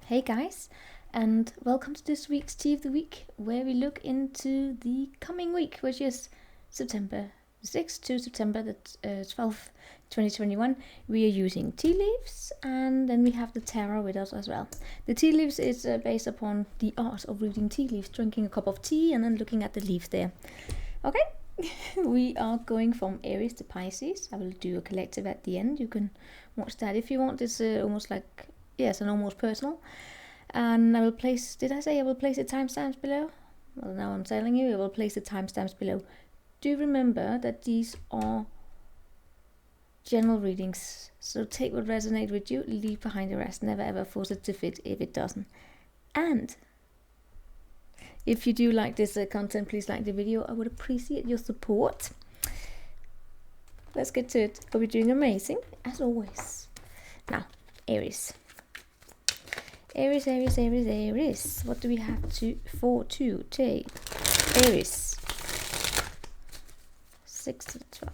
Hey guys, and welcome to this week's Tea of the Week, where we look into the coming week, which is September 6th to September the 12th, 2021. We are using tea leaves, and then we have the tarot with us as well. The tea leaves is based upon the art of reading tea leaves, drinking a cup of tea, and then looking at the leaves there. Okay, we are going from Aries to Pisces. I will do a collective at the end. You can watch that if you want. It's almost like, yes, an almost personal. And I will place, did I say I will place the timestamps below? Well, now I'm telling you, I will place the timestamps below. Do remember that these are general readings, so take what resonates with you, leave behind the rest. Never ever force it to fit if it doesn't. And if you do like this content, please like the video. I would appreciate your support. Let's get to it. Hope you're doing amazing, as always. Now, Aries. Aries, Aries, Aries, Aries. What do we have for today? Aries. 6 to 12.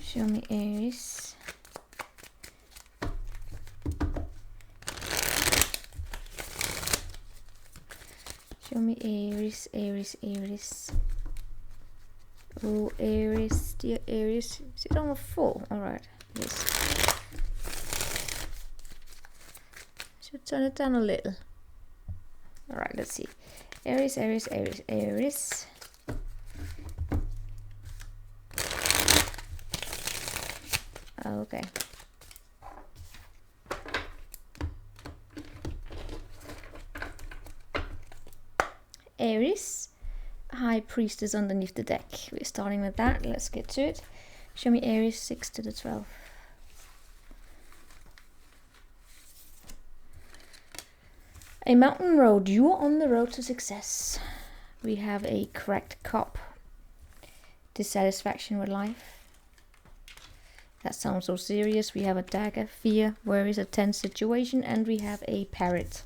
Show me Aries. Show me Aries, Aries, Aries. Oh, Aries, dear Aries. Is it on a 4? Alright, yes. Should turn it down a little. Alright, let's see. Aries, Aries, Aries, Aries. Okay. Aries, High Priestess underneath the deck. We're starting with that. Let's get to it. Show me Aries 6 to the 12. A mountain road. You are on the road to success. We have a cracked cup. Dissatisfaction with life. That sounds so serious. We have a dagger, fear, worries, a tense situation, and we have a parrot.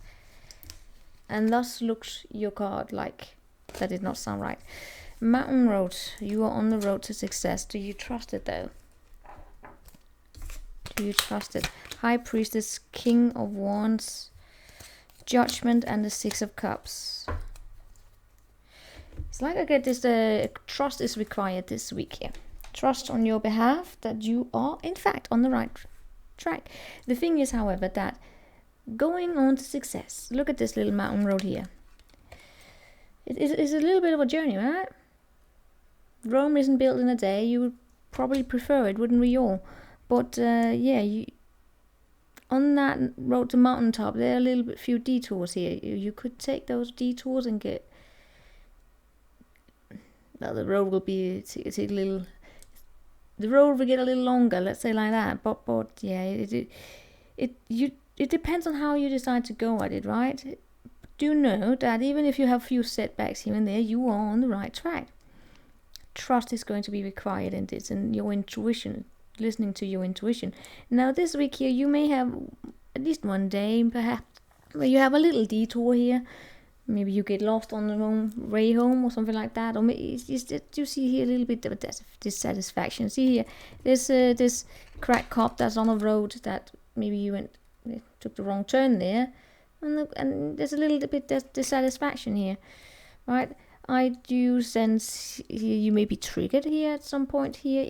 And thus looks your card like. That did not sound right. Mountain road. You are on the road to success. Do you trust it though? Do you trust it? High Priestess, King of Wands, Judgment, and the 6 of Cups. It's like I get this, trust is required this week here. Trust on your behalf that you are, in fact, on the right track. The thing is, however, that going on to success, look at this little mountain road here. It's a little bit of a journey, right? Rome isn't built in a day. You would probably prefer it, wouldn't we all? But yeah, on that road to mountaintop, there are a little bit few detours here. You could take those detours and get. Well, the road will be take a little. The road will get a little longer, let's say like that. But yeah, it depends on how you decide to go at it, right? Do know that even if you have a few setbacks here and there, you are on the right track. Trust is going to be required in this, and your intuition, listening to your intuition. Now this week here, you may have at least one day, perhaps, where you have a little detour here. Maybe you get lost on the way home or something like that. Or maybe you see here a little bit of dissatisfaction. See here, there's this cracked cup that's on the road that maybe you took the wrong turn there. And there's a little bit dissatisfaction here, right? I do sense here you may be triggered here at some point here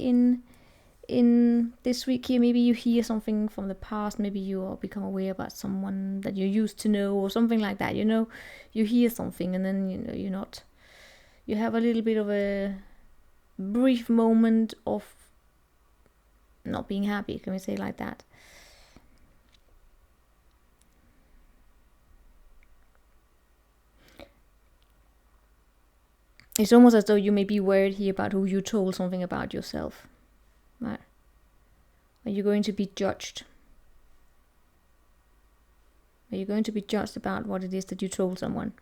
in this week here. Maybe you hear something from the past. Maybe you become aware about someone that you used to know or something like that. You know, you hear something and then you have a little bit of a brief moment of not being happy. Can we say like that? It's almost as though you may be worried here about who you told something about yourself. Right? Are you going to be judged? Are you going to be judged about what it is that you told someone?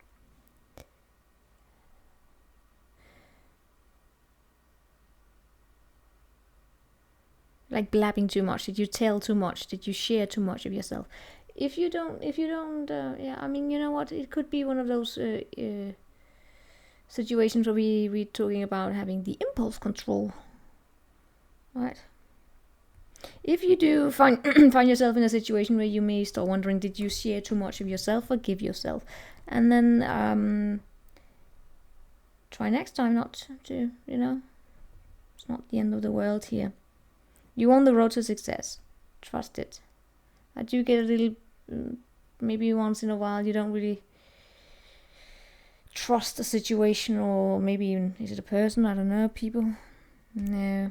Like blabbing too much? Did you tell too much? Did you share too much of yourself? if you don't, yeah, I mean, you know what? It could be one of those situations where we're talking about having the impulse control, right? If you do find yourself in a situation where you may start wondering, did you share too much of yourself? Forgive yourself, and then try next time not to. You know, it's not the end of the world here. You're on the road to success. Trust it. I do get a little, maybe once in a while you don't really trust the situation, or maybe even, is it a person? I don't know, people. No.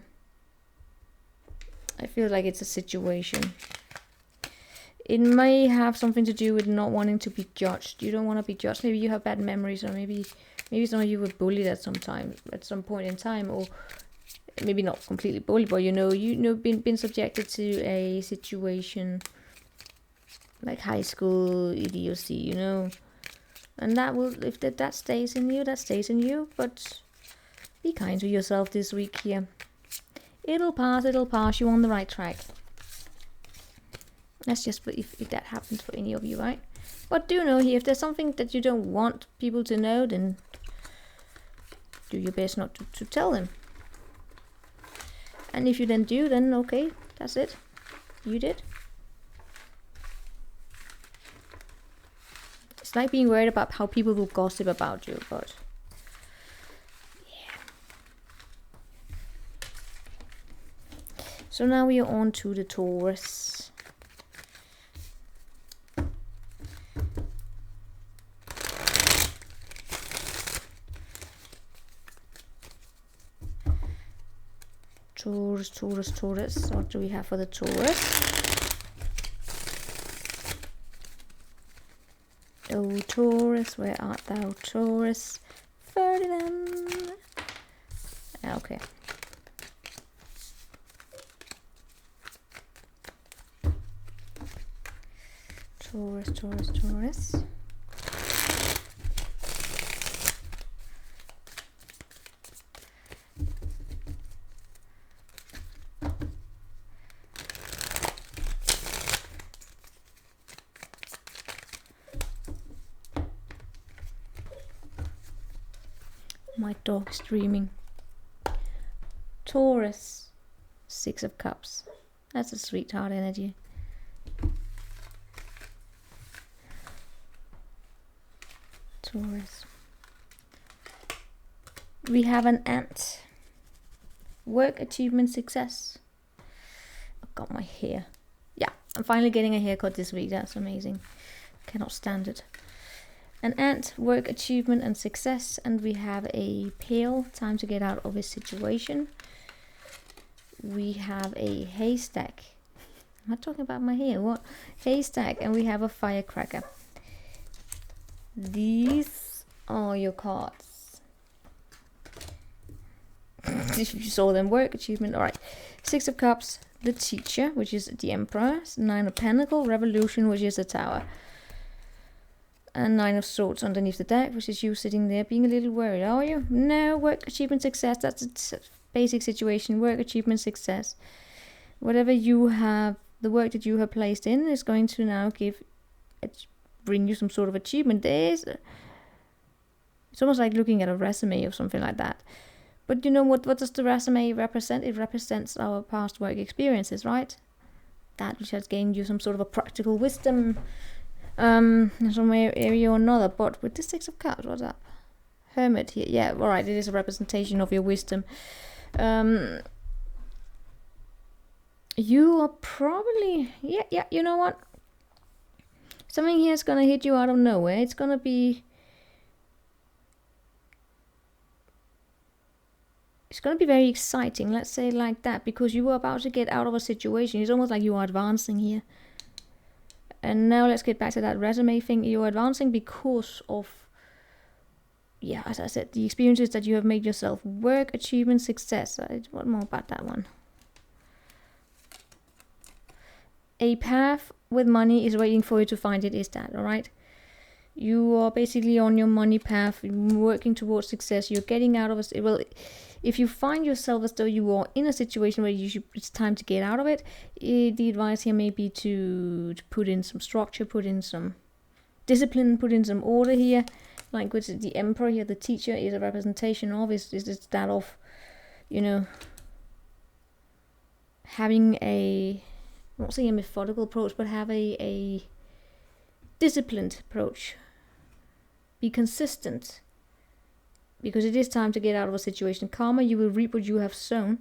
I feel like it's a situation. It may have something to do with not wanting to be judged. You don't want to be judged. Maybe you have bad memories, or maybe some of you were bullied at some point in time, or maybe not completely bullied, but been subjected to a situation like high school idiocy, and that will, if that stays in you, that stays in you. But be kind to yourself this week here. It'll pass, you're on the right track. That's just if that happens for any of you, right? But do know here, if there's something that you don't want people to know, then do your best not to tell them. And if you then do, then okay, that's it. You did. It's like being worried about how people will gossip about you, but so now we are on to the Taurus. Taurus. What do we have for the Taurus? Oh, Taurus, where art thou, Taurus? Ferdinand. Okay. Taurus. My dog's dreaming. Taurus, 6 of Cups. That's a sweetheart energy. Taurus. We have an ant. Work, achievement, success. I've got my hair. Yeah, I'm finally getting a haircut this week. That's amazing. Cannot stand it. An ant, work, achievement, and success. And we have a pail, time to get out of a situation. We have a haystack. I'm not talking about my hair. What? Haystack. And we have a firecracker. These are your cards. You saw them. Work, achievement. All right. 6 of Cups, the Teacher, which is the Emperor. 9 of Pentacles, Revolution, which is the Tower. And 9 of Swords underneath the deck, which is you sitting there being a little worried. Are you? No. Work, achievement, success. That's a basic situation. Work, achievement, success. Whatever you have, the work that you have placed in is going to now bring you some sort of achievement. It's almost like looking at a resume or something like that. But you know what does the resume represent? It represents our past work experiences, right? That which has gained you some sort of a practical wisdom in some area or another. But with the 6 of Cups, what's up? Hermit here. Yeah, alright, it is a representation of your wisdom. You are probably, yeah, you know what? Something here is gonna hit you out of nowhere. It's gonna be very exciting, let's say like that, because you are about to get out of a situation. It's almost like you are advancing here. And now let's get back to that resume thing. You're advancing because of, yeah, as I said, the experiences that you have made yourself. Work, achievement, success. What more about that one? A path with money is waiting for you to find it, is that, alright? You are basically on your money path, working towards success. You're getting out of it. Well, If you find yourself as though you are in a situation where it's time to get out of it, the advice here may be to put in some structure, put in some discipline, put in some order here. Like with the Emperor here, the teacher is a representation of, is that of, you know, having a, I'm not saying a methodical approach, but have a disciplined approach. Be consistent, because it is time to get out of a situation. Karma, you will reap what you have sown,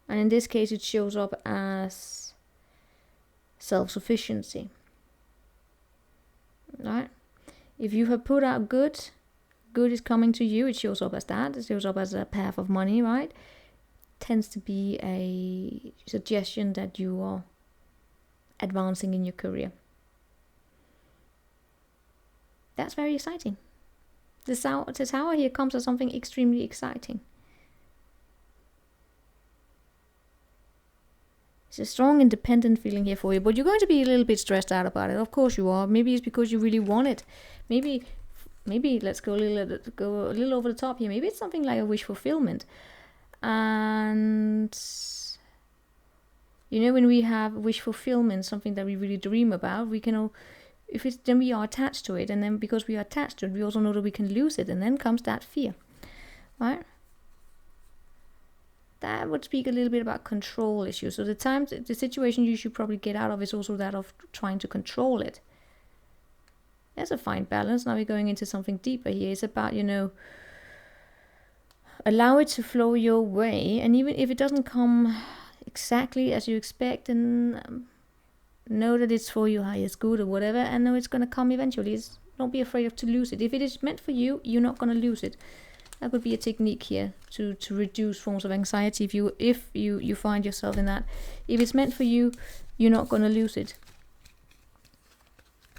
and in this case it shows up as self-sufficiency. Right? If you have put out good is coming to you. It shows up as that. It shows up as a path of money, right? Tends to be a suggestion that you are advancing in your career. That's very exciting. The Tower here comes as something extremely exciting. It's a strong independent feeling here for you, but you're going to be a little bit stressed out about it. Of course you are. Maybe it's because you really want it. Maybe let's go a little over the top here. Maybe it's something like a wish fulfillment. And you know, when we have wish fulfillment, something that we really dream about, we can all, then we are attached to it, and then because we are attached to it, we also know that we can lose it, and then comes that fear, right? That would speak a little bit about control issues. So the situation you should probably get out of is also that of trying to control it. There's a fine balance. Now we're going into something deeper here. It's about, you know, allow it to flow your way, and even if it doesn't come exactly as you expect, and know that it's for your highest good or whatever, and know it's going to come eventually. Don't be afraid to lose it. If it is meant for you, you're not going to lose it. That would be a technique here to reduce forms of anxiety if you find yourself in that. If it's meant for you, you're not going to lose it.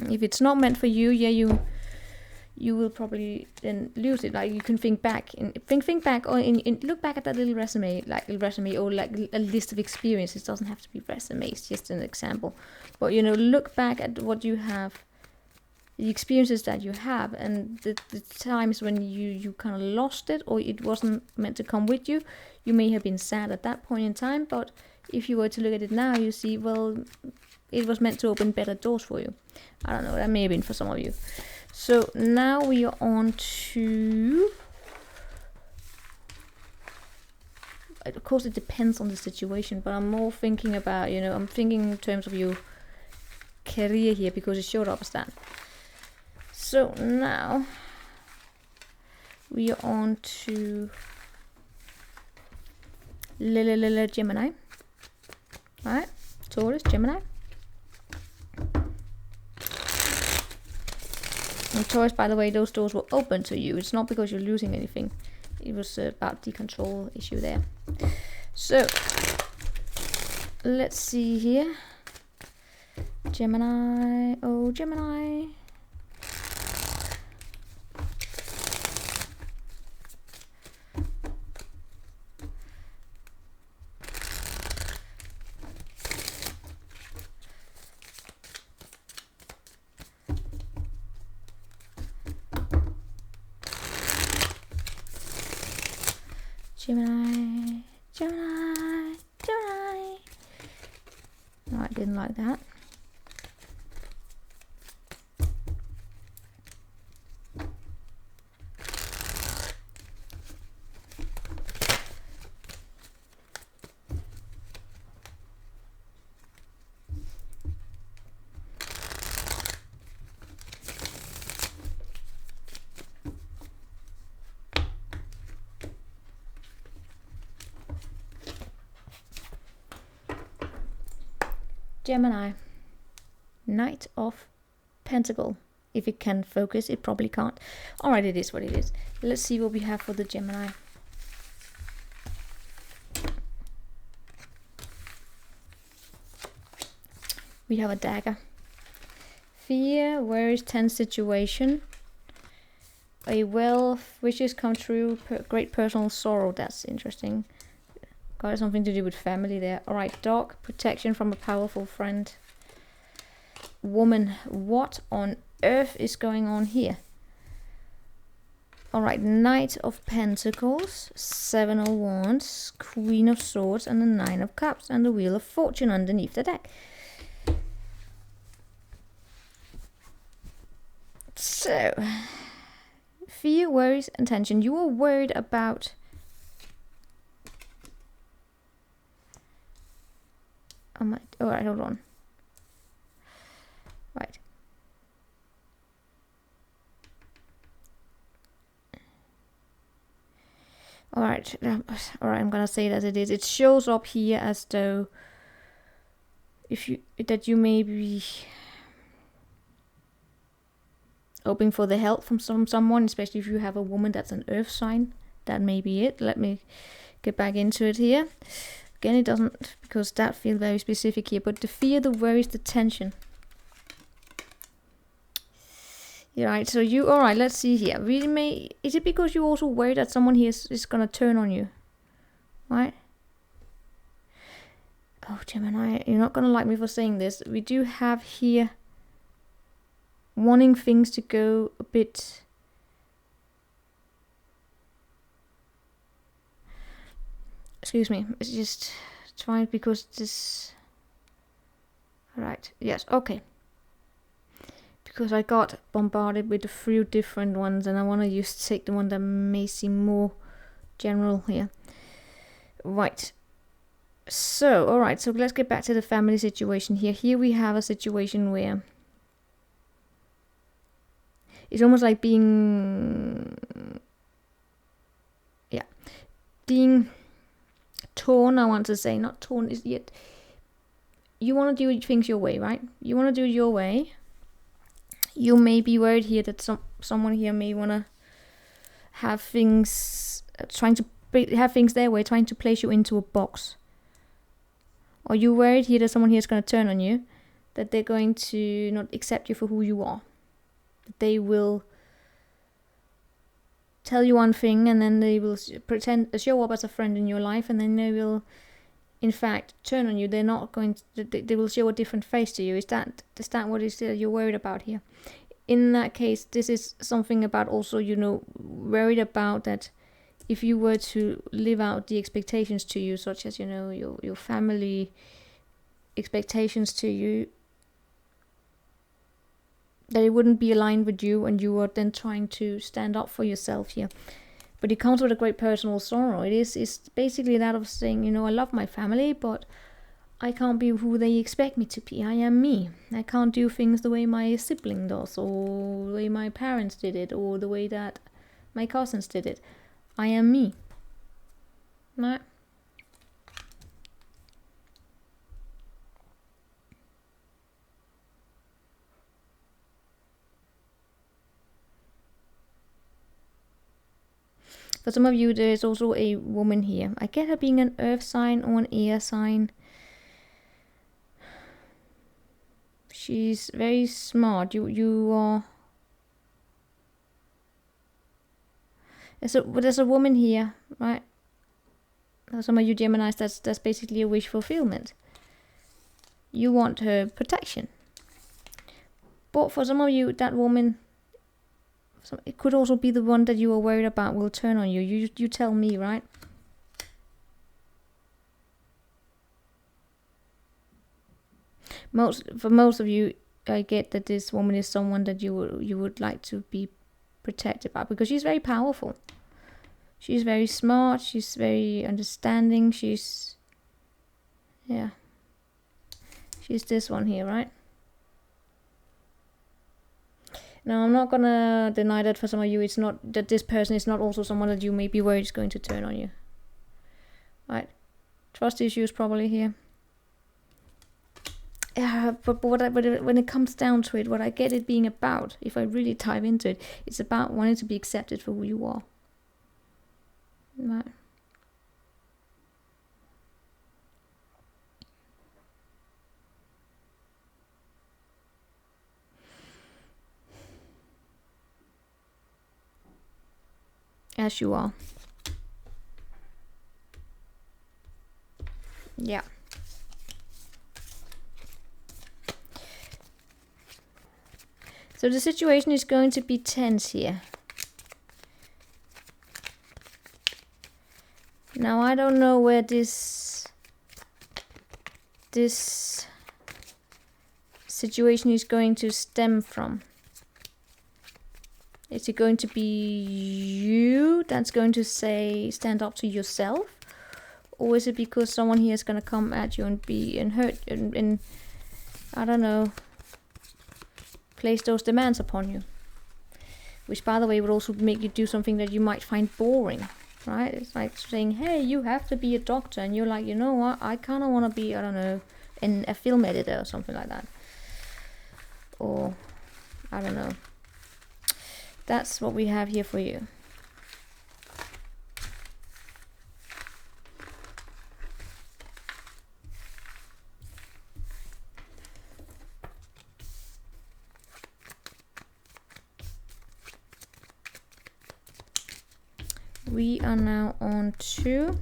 If it's not meant for you, yeah, you will probably then lose it. Like you can think back or look back at that little resume, or like a list of experiences. It doesn't have to be resume, it's just an example. But you know, look back at what you have, the experiences that you have, and the times when you kind of lost it, or it wasn't meant to come with you. You may have been sad at that point in time, but if you were to look at it now, you see, well, it was meant to open better doors for you. I don't know, that may have been for some of you. So now we are on to, of course it depends on the situation, but I'm more thinking about, you know, I'm thinking in terms of your career here, because it showed up as that. So now we are on to Gemini. Alright, Taurus, Gemini. And Taurus, by the way, those doors were open to you. It's not because you're losing anything. It was about the control issue there. So, let's see here. Gemini, oh Gemini. Gemini, Gemini, Gemini. No, I didn't like that. Gemini, Knight of Pentacle. If it can focus, it probably can't. Alright, it is what it is. Let's see what we have for the Gemini. We have a dagger. Fear, worries, tense situation. A wealth, wishes come true, great personal sorrow. That's interesting. Got something to do with family there. Alright, dog, protection from a powerful friend. Woman, what on earth is going on here? Alright, Knight of Pentacles, 7 of Wands, Queen of Swords, and the 9 of Cups, and the Wheel of Fortune underneath the deck. So, fear, worries, and tension. You are worried about... Alright, hold on. Right. Alright, I'm gonna say it as it is. It shows up here as though that you may be hoping for the help from someone, especially if you have a woman that's an earth sign. That may be it. Let me get back into it here. Again, it doesn't, because that feels very specific here, but the fear, the worries, the tension. Yeah, right, so alright, let's see here. Is it because you also worry that someone here is gonna turn on you? Right? Oh, Gemini, you're not gonna like me for saying this. We do have here wanting things to go a bit... Excuse me, it's just trying because this... Alright, yes, okay. Because I got bombarded with a few different ones and I want to just take the one that may seem more general here. Right. So, alright, so let's get back to the family situation here. Here we have a situation where it's almost like being torn, I want to say. Not torn is yet. You want to do things your way, right? You want to do it your way. You may be worried here that someone here may want to have things, trying to have things their way, trying to place you into a box. Or you worried here that someone here is going to turn on you, that they're going to not accept you for who you are. That they will tell you one thing and then they will show up as a friend in your life, and then they will, in fact, turn on you. They're not going to, they will show a different face to you. Is that what it is that you're worried about here? In that case, this is something about also, worried about that if you were to live out the expectations to you, such as, your family expectations to you, that it wouldn't be aligned with you, and you are then trying to stand up for yourself here. But it comes with a great personal sorrow. It's basically that of saying, I love my family, but I can't be who they expect me to be. I am me. I can't do things the way my sibling does, or the way my parents did it, or the way that my cousins did it. I am me. Right? For some of you, there is also a woman here. I get her being an earth sign or an air sign. She's very smart. You are... There's a woman here, right? For some of you Geminis, that's basically a wish fulfillment. You want her protection. But for some of you, that woman... it could also be the one that you are worried about will turn on you. You tell me, right? For most of you, I get that this woman is someone that you would like to be protected by, because she's very powerful. She's very smart. She's very understanding. She's this one here, right? Now, I'm not gonna deny that for some of you, it's not that this person is not also someone that you may be worried is going to turn on you. Right? Trust issues probably here. Yeah, but when it comes down to it, what I get it being about, if I really dive into it, it's about wanting to be accepted for who you are. Right? As you are. Yeah. So the situation is going to be tense here. Now I don't know where this situation is going to stem from. Is it going to be you that's going to say stand up to yourself? Or is it because someone here is going to come at you and hurt and I don't know, place those demands upon you? Which, by the way, would also make you do something that you might find boring, right? It's like saying, hey, you have to be a doctor. And you're like, you know what? I kind of want to be, I don't know, a film editor or something like that. Or, I don't know. That's what we have here for you. We are now on to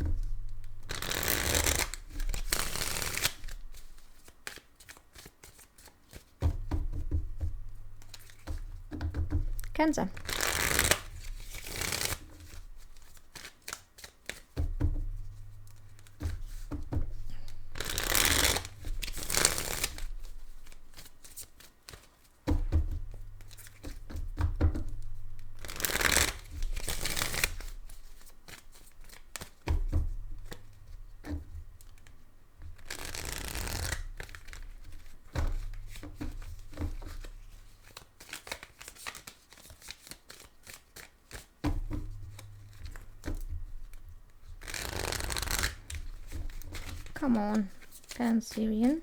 Cancer. Come on, Cancerian.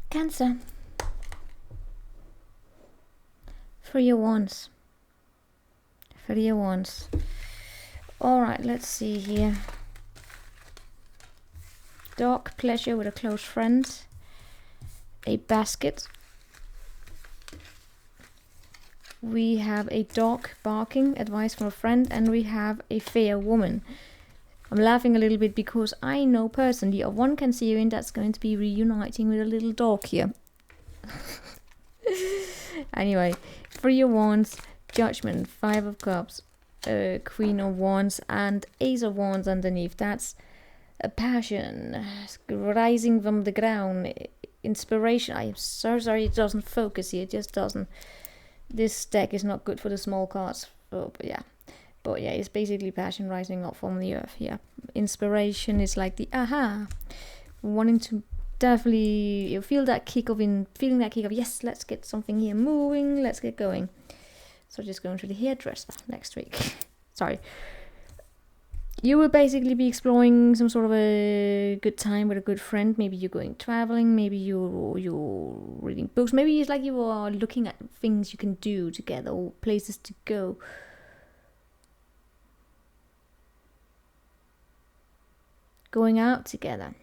Cancer. 3 of Wands. 3 of Wands. Alright, let's see here. Dark pleasure with a close friend. A basket. We have a dog barking, advice from a friend, and we have a fair woman. I'm laughing a little bit because I know personally of one Cancerian that's going to be reuniting with a little dog here. Anyway, 3 of Wands, Judgment, 5 of Cups, Queen of Wands, and Ace of Wands underneath. That's a passion rising from the ground, inspiration. I'm so sorry it doesn't focus here. It just doesn't. This deck is not good for the small cards. Oh, but yeah. But yeah, it's basically passion rising up from the earth. Yeah, inspiration is like the aha, wanting to definitely you feel that kick of feeling that kick of yes, let's get something here moving, let's get going. So just going to the hairdresser next week. Sorry. You will basically be exploring some sort of a good time with a good friend. Maybe you're going traveling. Maybe you're reading books. Maybe it's like you are looking at things you can do together or places to go. Going out together.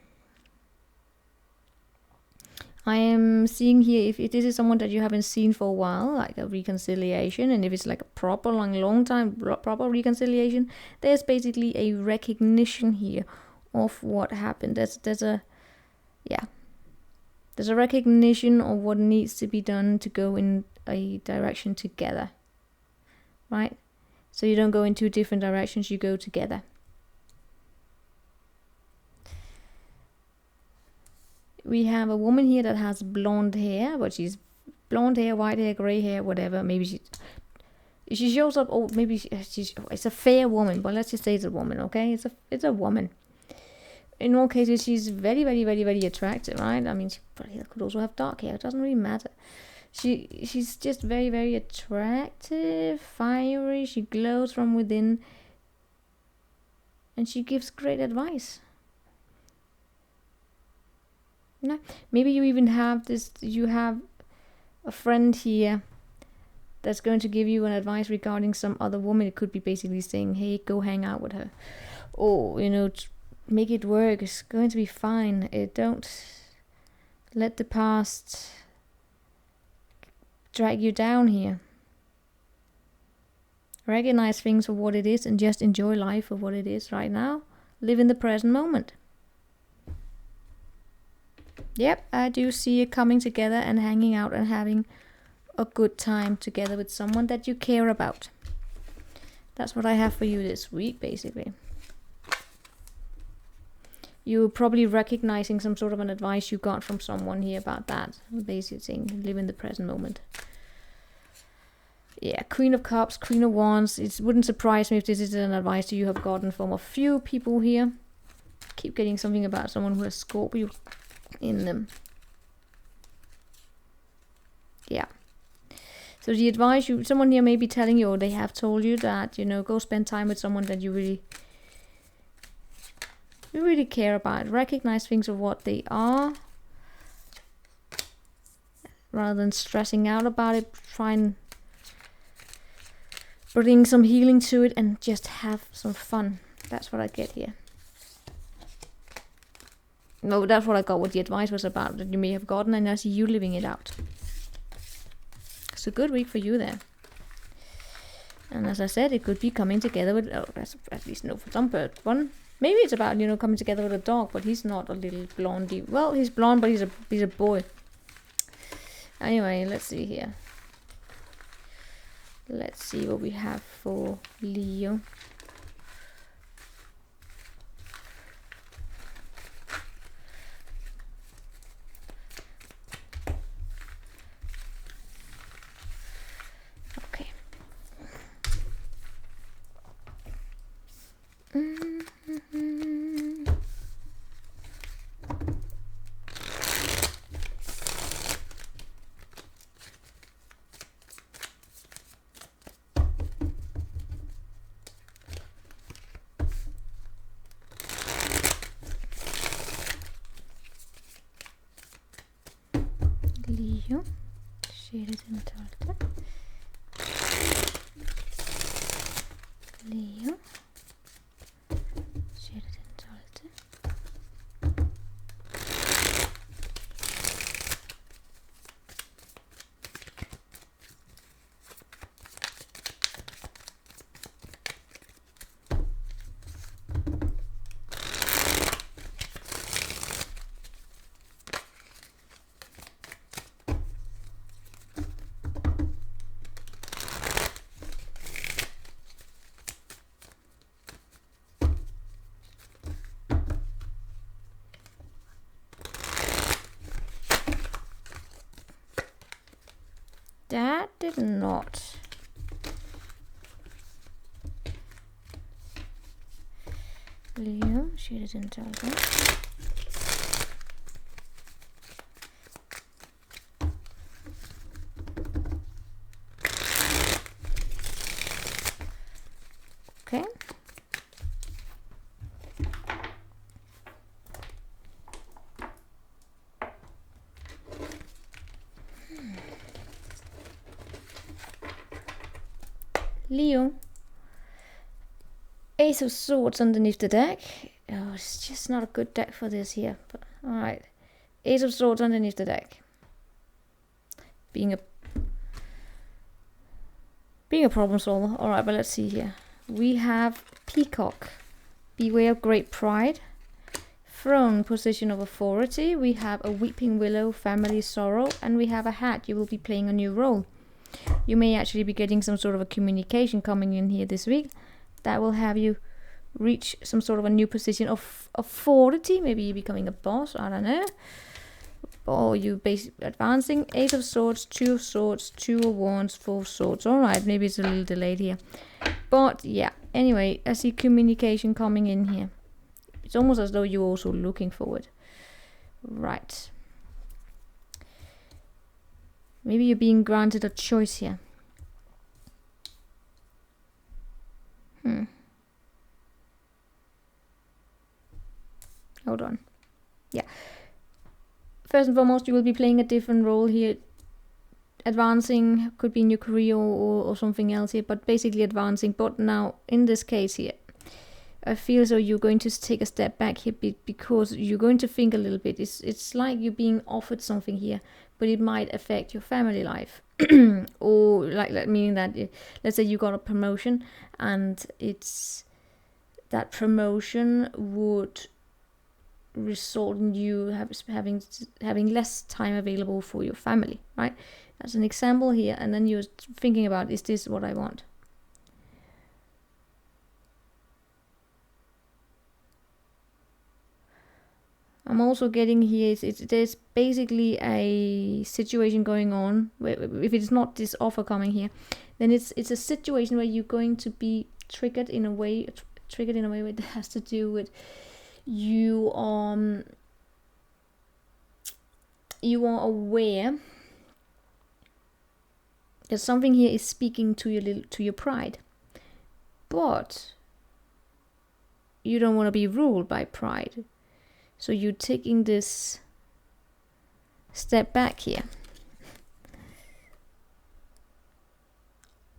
I am seeing here if this is someone that you haven't seen for a while, like a reconciliation, and if it's like a proper long time proper reconciliation, there's basically a recognition here of what happened. There's a recognition of what needs to be done to go in a direction together, right? So you don't go in 2 different directions, you go together. We have a woman here that has blonde hair, but she's blonde hair, white hair, gray hair, whatever. Maybe she shows up. Oh, maybe it's a fair woman, but let's just say it's a woman, okay? It's a woman. In all cases, she's very, very, very, very attractive, right? I mean, she probably could also have dark hair. It doesn't really matter. She's just very, very attractive, fiery. She glows from within, and she gives great advice. No, maybe you even have this. You have a friend here that's going to give you an advice regarding some other woman. It could be basically saying, "Hey, go hang out with her," or make it work. It's going to be fine. Don't let the past drag you down here. Recognize things for what it is and just enjoy life for what it is right now. Live in the present moment. Yep, I do see you coming together and hanging out and having a good time together with someone that you care about. That's what I have for you this week, basically. You're probably recognizing some sort of an advice you got from someone here about that. Basically saying, live in the present moment. Yeah, Queen of Cups, Queen of Wands. It wouldn't surprise me if this is an advice you have gotten from a few people here. Keep getting something about someone who has Scorpio in them. Yeah. So the advice someone here may be telling you, or they have told you that, you know, go spend time with someone that you really care about. Recognize things for what they are. Rather than stressing out about it, try and bring some healing to it and just have some fun. That's what I get here. No, that's what I got, what the advice was about, that you may have gotten, and I see you living it out. It's a good week for you there. And as I said, it could be coming together with, at least no, for some one. Maybe it's about, you know, coming together with a dog, but he's not a little blondie. Well, he's blonde, but he's a boy. Anyway, let's see here. Let's see what we have for Leo. Okay. Leo, shaded and tilted. Leo, shaded and tilted. That did not. Leo, shaded and tilted. Okay. Leo. Ace of Swords underneath the deck. Oh, it's just not a good deck for this here. But alright. Ace of Swords underneath the deck. Being a problem solver. Alright, but let's see here. We have Peacock. Beware of great pride. Throne, position of authority. We have a Weeping Willow, family sorrow. And we have a hat. You will be playing a new role. You may actually be getting some sort of a communication coming in here this week that will have you reach some sort of a new position of authority. Maybe you're becoming a boss, I don't know. Or you basically advancing. Ace of Swords, Two of Swords, Two of Wands, Four of Swords. Alright, maybe it's a little delayed here. But yeah, anyway, I see communication coming in here. It's almost as though you're also looking forward. Right. Maybe you're being granted a choice here. Hold on. Yeah. First and foremost, you will be playing a different role here. Advancing, could be in your career or something else here, but basically advancing. But now, in this case here, I feel as though you're going to take a step back here because you're going to think a little bit. It's like you're being offered something here, but it might affect your family life. Or like meaning that let's say you got a promotion and it's that promotion would result in you having less time available for your family, right? That's an example here, and then you're thinking about, is this what I want? I'm also getting here, there's basically a situation going on where, if it's not this offer coming here, then it's a situation where you're going to be triggered in a way where it has to do with you are aware that something here is speaking to your pride, but you don't want to be ruled by pride. So you're taking this step back here.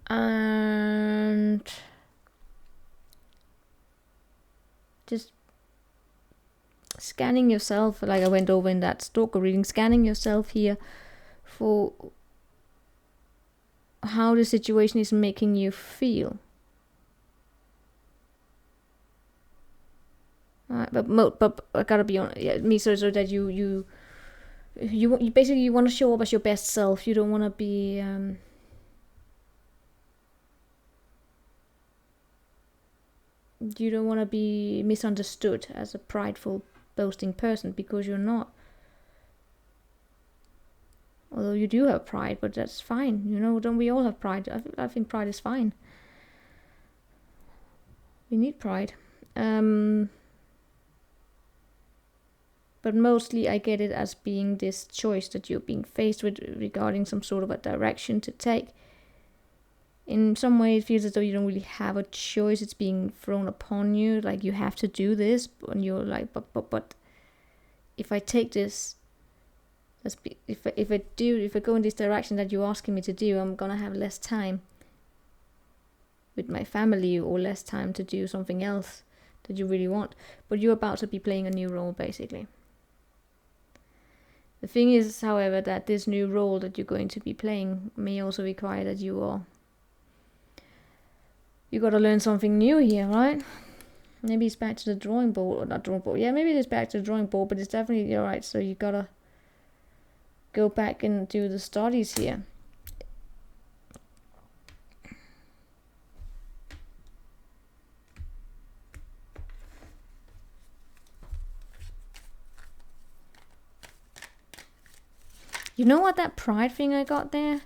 And just scanning yourself, like I went over in that stalker reading, scanning yourself here for how the situation is making you feel. But I gotta be honest, so that you basically you want to show up as your best self. You don't want to be misunderstood as a prideful, boasting person, because you're not. Although you do have pride, but that's fine. Don't we all have pride? I think pride is fine. We need pride. But mostly I get it as being this choice that you're being faced with regarding some sort of a direction to take. In some way it feels as though you don't really have a choice. It's being thrown upon you, like you have to do this, and you're like, but if I take this, if I go in this direction that you're asking me to do, I'm gonna have less time with my family, or less time to do something else that you really want. But you're about to be playing a new role, basically. The thing is, however, that this new role that you're going to be playing may also require that you got to learn something new here, right? Maybe it's back to the drawing board, or not drawing board. Yeah, maybe it's back to the drawing board, but it's definitely alright. So you gotta go back and do the studies here. You know what, that pride thing I got there?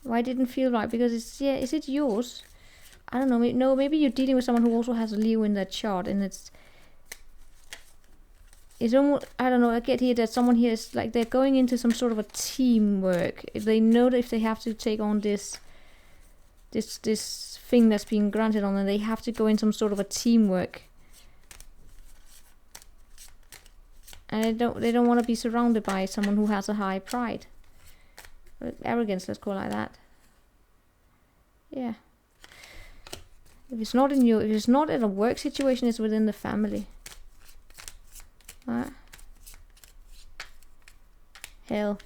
Why it didn't feel right? Because is it yours? I don't know. Maybe you're dealing with someone who also has a Leo in that chart, and it's almost, I don't know, I get here that someone here is like they're going into some sort of a teamwork. They know that if they have to take on this thing that's being granted on them, they have to go in some sort of a teamwork. And they don't want to be surrounded by someone who has a high pride. Arrogance, let's call it like that. Yeah. If it's not in a work situation, it's within the family. Hell,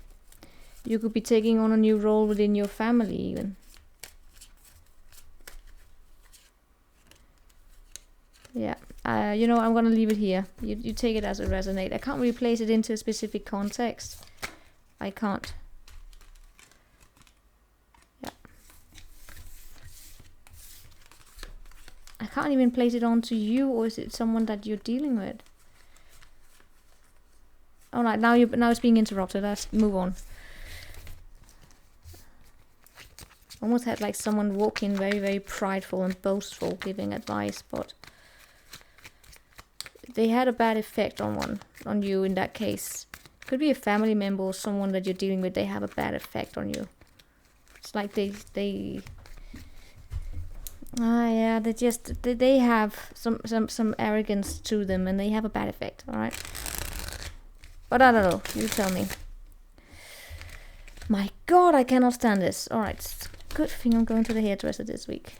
you could be taking on a new role within your family even. Yeah. I'm gonna leave it here. You take it as it resonates. I can't really place it into a specific context. I can't. Yeah. I can't even place it onto you, or is it someone that you're dealing with? Alright, now it's being interrupted. Let's move on. Almost had like someone walk in very, very prideful and boastful, giving advice, but they had a bad effect on you in that case. Could be a family member or someone that you're dealing with. They have a bad effect on you. It's like they have some arrogance to them, and they have a bad effect. All right, but I don't know. You tell me. My God, I cannot stand this. All right, good thing I'm going to the hairdresser this week.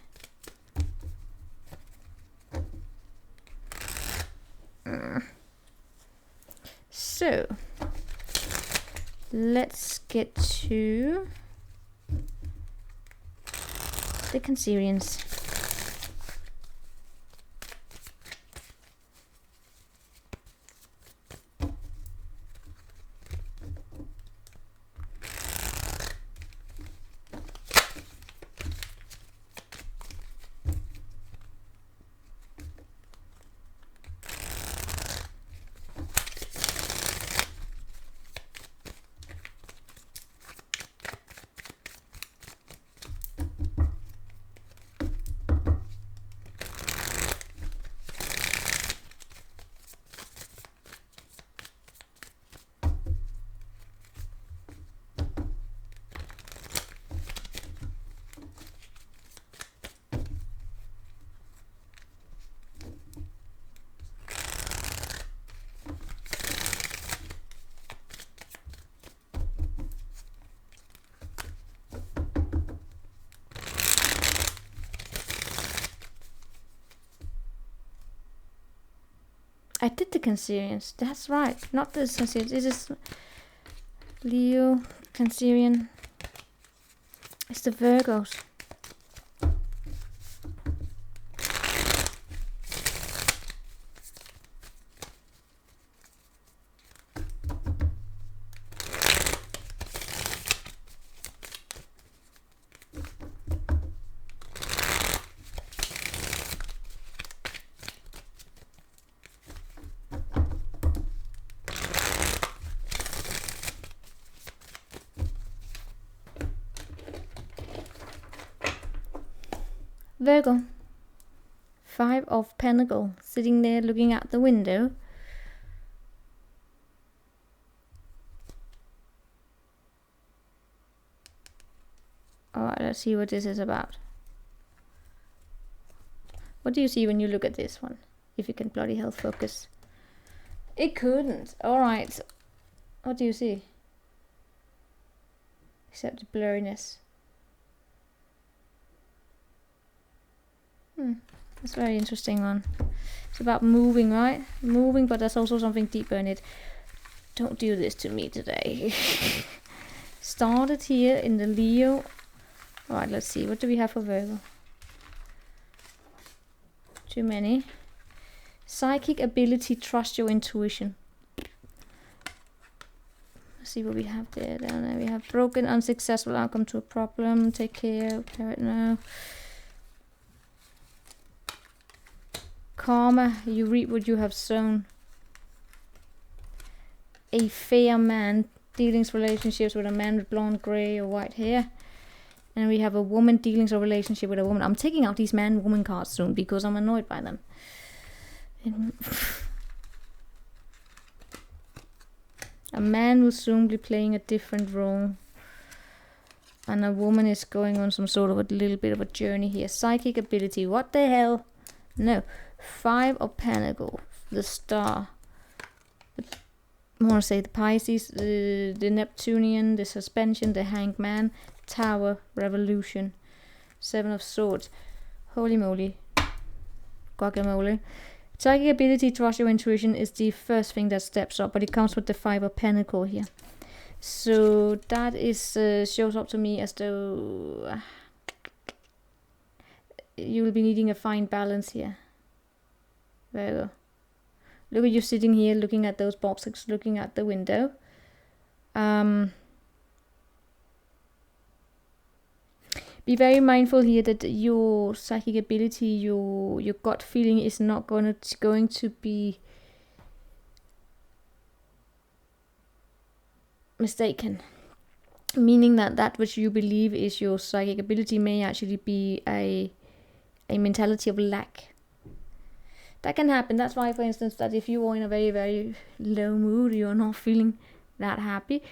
So let's get to the Cancerians. I did the Cancerians. That's right. Not the Cancerians. This is Leo, Cancerian. It's the Virgos. Virgo, 5 of Pentacles, sitting there looking out the window. Alright, let's see what this is about. What do you see when you look at this one? If you can bloody hell focus. It couldn't. Alright. What do you see? Except the blurriness. That's a very interesting one. It's about moving, right? Moving, but there's also something deeper in it. Don't do this to me today. Started here in the Leo. Alright, let's see. What do we have for Virgo? Too many. Psychic ability, trust your intuition. Let's see what we have there. Down there we have broken, unsuccessful outcome to a problem. Take care, parrot now. Karma, you reap what you have sown. A fair man, dealings relationships with a man with blonde, grey or white hair. And we have a woman, dealings or relationship with a woman. I'm taking out these man-woman cards soon because I'm annoyed by them. A man will soon be playing a different role. And a woman is going on some sort of a little bit of a journey here. Psychic ability, what the hell? No. 5 of Pentacles, the Star. I want to say the Pisces, the Neptunian, the Suspension, the Hanged Man, Tower, Revolution, 7 of Swords. Holy moly. Guacamole. Psychic ability, trust your intuition is the first thing that steps up, but it comes with the 5 of Pentacles here. So that is shows up to me as though you will be needing a fine balance here. Virgo. Look at you sitting here looking at those boxes, looking at the window. Be very mindful here that your psychic ability, your gut feeling is not going to be mistaken. Meaning that which you believe is your psychic ability may actually be a mentality of lack. That can happen. That's why, for instance, that if you are in a very, very low mood, you're not feeling that happy,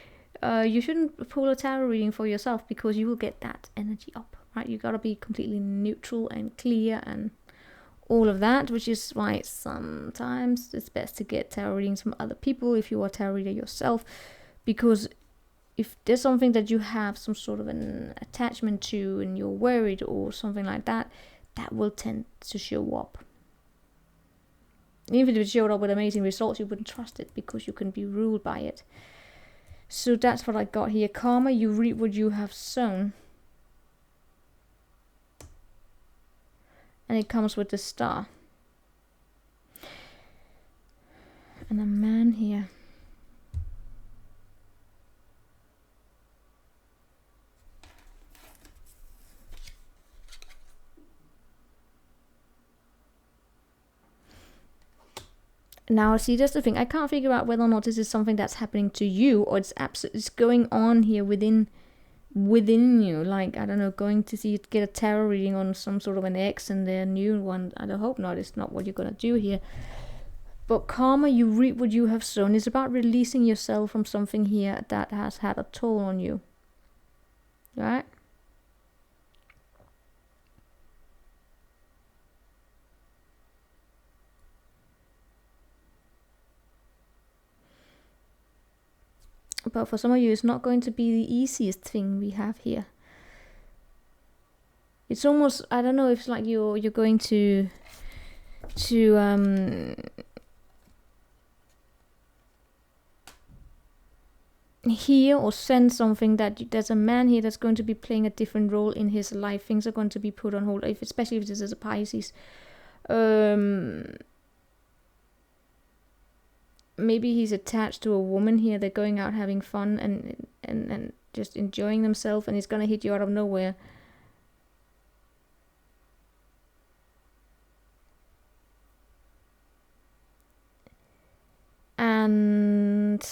you shouldn't pull a tarot reading for yourself because you will get that energy up, right? You gotta be completely neutral and clear and all of that, which is why sometimes it's best to get tarot readings from other people if you are a tarot reader yourself, because if there's something that you have some sort of an attachment to and you're worried or something like that, that will tend to show up. Even if it showed up with amazing results, you wouldn't trust it because you can be ruled by it. So that's what I got here. Karma, you reap what you have sown. And it comes with the star. And a man here. Now, see, that's the thing. I can't figure out whether or not this is something that's happening to you, or it's going on here within you. Like, I don't know, going to get a tarot reading on some sort of an ex and their new one. I hope not. It's not what you're gonna do here. But karma, you reap what you have sown. It's about releasing yourself from something here that has had a toll on you. Right? But for some of you, it's not going to be the easiest thing we have here. It's almost, I don't know if it's like you're going to hear or sense something that there's a man here that's going to be playing a different role in his life. Things are going to be put on hold, especially if this is a Pisces. Maybe he's attached to a woman here. They're going out having fun and just enjoying themselves, and he's gonna hit you out of nowhere. And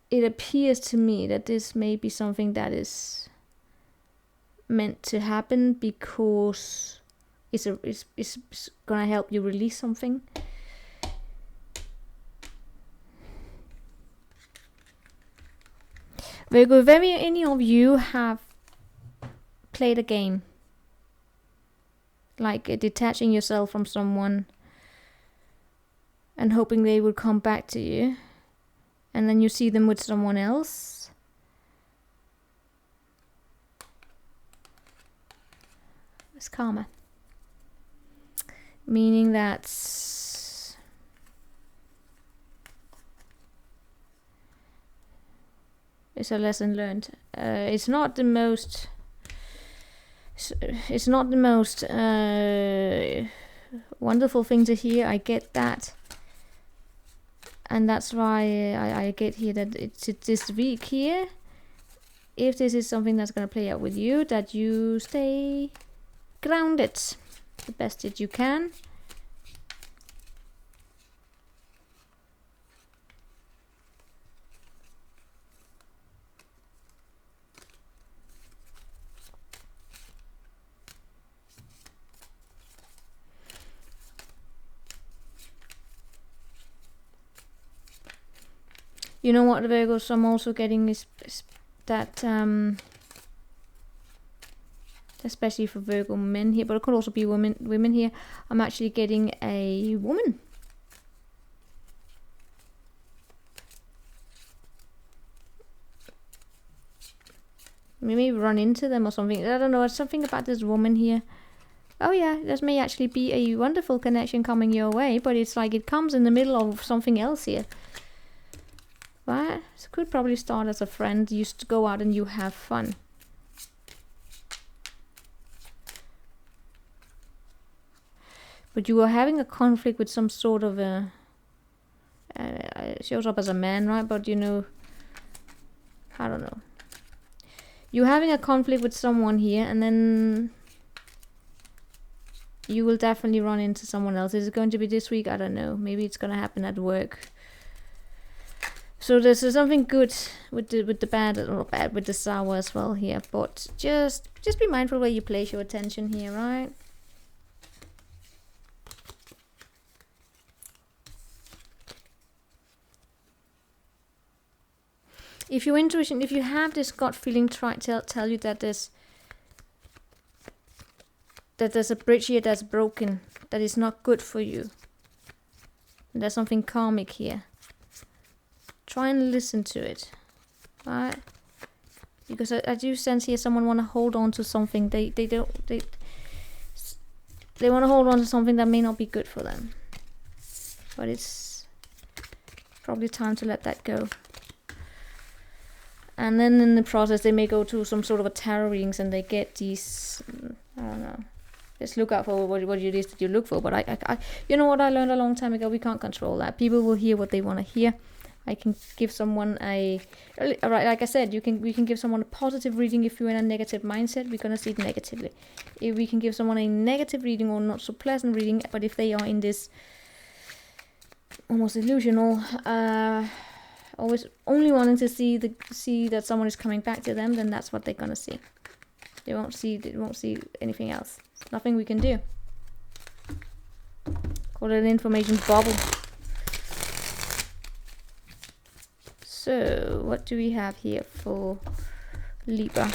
it appears to me that this may be something that is meant to happen because it's gonna help you release something. Virgo, if any of you have played a game, like detaching yourself from someone and hoping they would come back to you, and then you see them with someone else, it's karma. Meaning that it's a lesson learned. It's not the most. It's not the most wonderful thing to hear. I get that, and that's why I get here that it's this week here. If this is something that's gonna play out with you, that you stay grounded the best that you can. You know what, Virgos, I'm also getting is that especially for Virgo men here, but it could also be women here. I'm actually getting a woman. Maybe run into them or something. I don't know. It's something about this woman here. Oh yeah, this may actually be a wonderful connection coming your way, but it's like it comes in the middle of something else here. Right? It could probably start as a friend. You used to go out and you have fun. But you are having a conflict with some sort of a... it shows up as a man, right? But you know... I don't know. You're having a conflict with someone here, and then... you will definitely run into someone else. Is it going to be this week? I don't know. Maybe it's going to happen at work. So there's something good with the bad, or bad with the sour as well here. But just be mindful where you place your attention here, right? If your intuition, if you have this gut feeling, tell you that there's a bridge here that's broken, that is not good for you. There's something karmic here. Try and listen to it, right? Because I do sense here someone want to hold on to something. They They want to hold on to something that may not be good for them. But it's probably time to let that go. And then in the process, they may go to some sort of a tarot readings and they get these, I don't know. Just look out for what it is that you look for. But I you know what I learned a long time ago? We can't control that. People will hear what they want to hear. I can give someone like I said, we can give someone a positive reading if you're in a negative mindset. We're gonna see it negatively. If we can give someone a negative reading or not so pleasant reading, but if they are in this almost illusional, always only wanting to see that someone is coming back to them, then that's what they're gonna see. They won't see anything else. Nothing we can do. Call it an information bubble. So, what do we have here for Libra?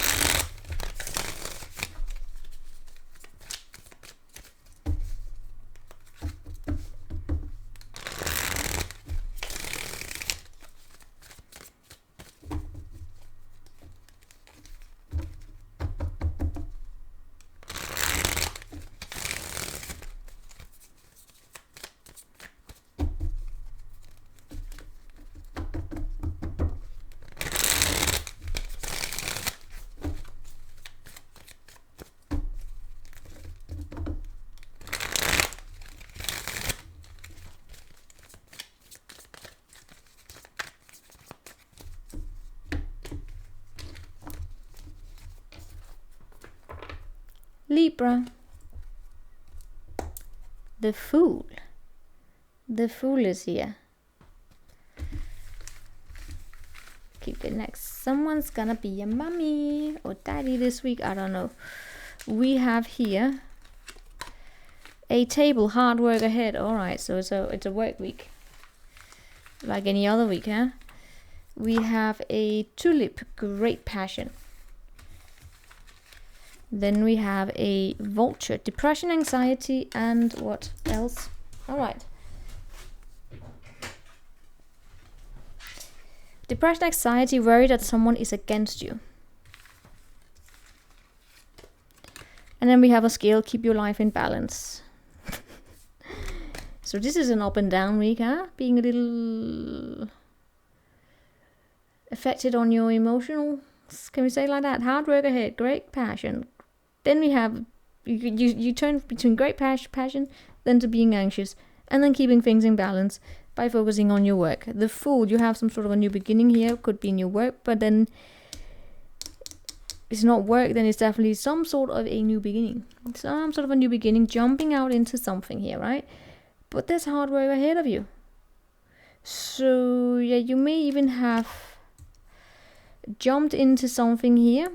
Libra. The Fool. The Fool is here. Keep it next. Someone's gonna be a mommy or daddy this week. I don't know. We have here a table, hard work ahead. All right, so it's a work week, like any other week, huh? We have a tulip, great passion. Then we have a vulture, depression, anxiety, and what else? All right. Depression, anxiety, worry that someone is against you. And then we have a scale, keep your life in balance. So this is an up and down week, huh? Being a little affected on your emotional, can we say like that? Hard work ahead, great passion. Then we have, you turn between great passion, then to being anxious, and then keeping things in balance by focusing on your work. The Fool, you have some sort of a new beginning here, could be in your work, but then it's not work, then it's definitely some sort of a new beginning. Some sort of a new beginning, jumping out into something here, right? But there's hard work ahead of you. So, yeah, you may even have jumped into something here.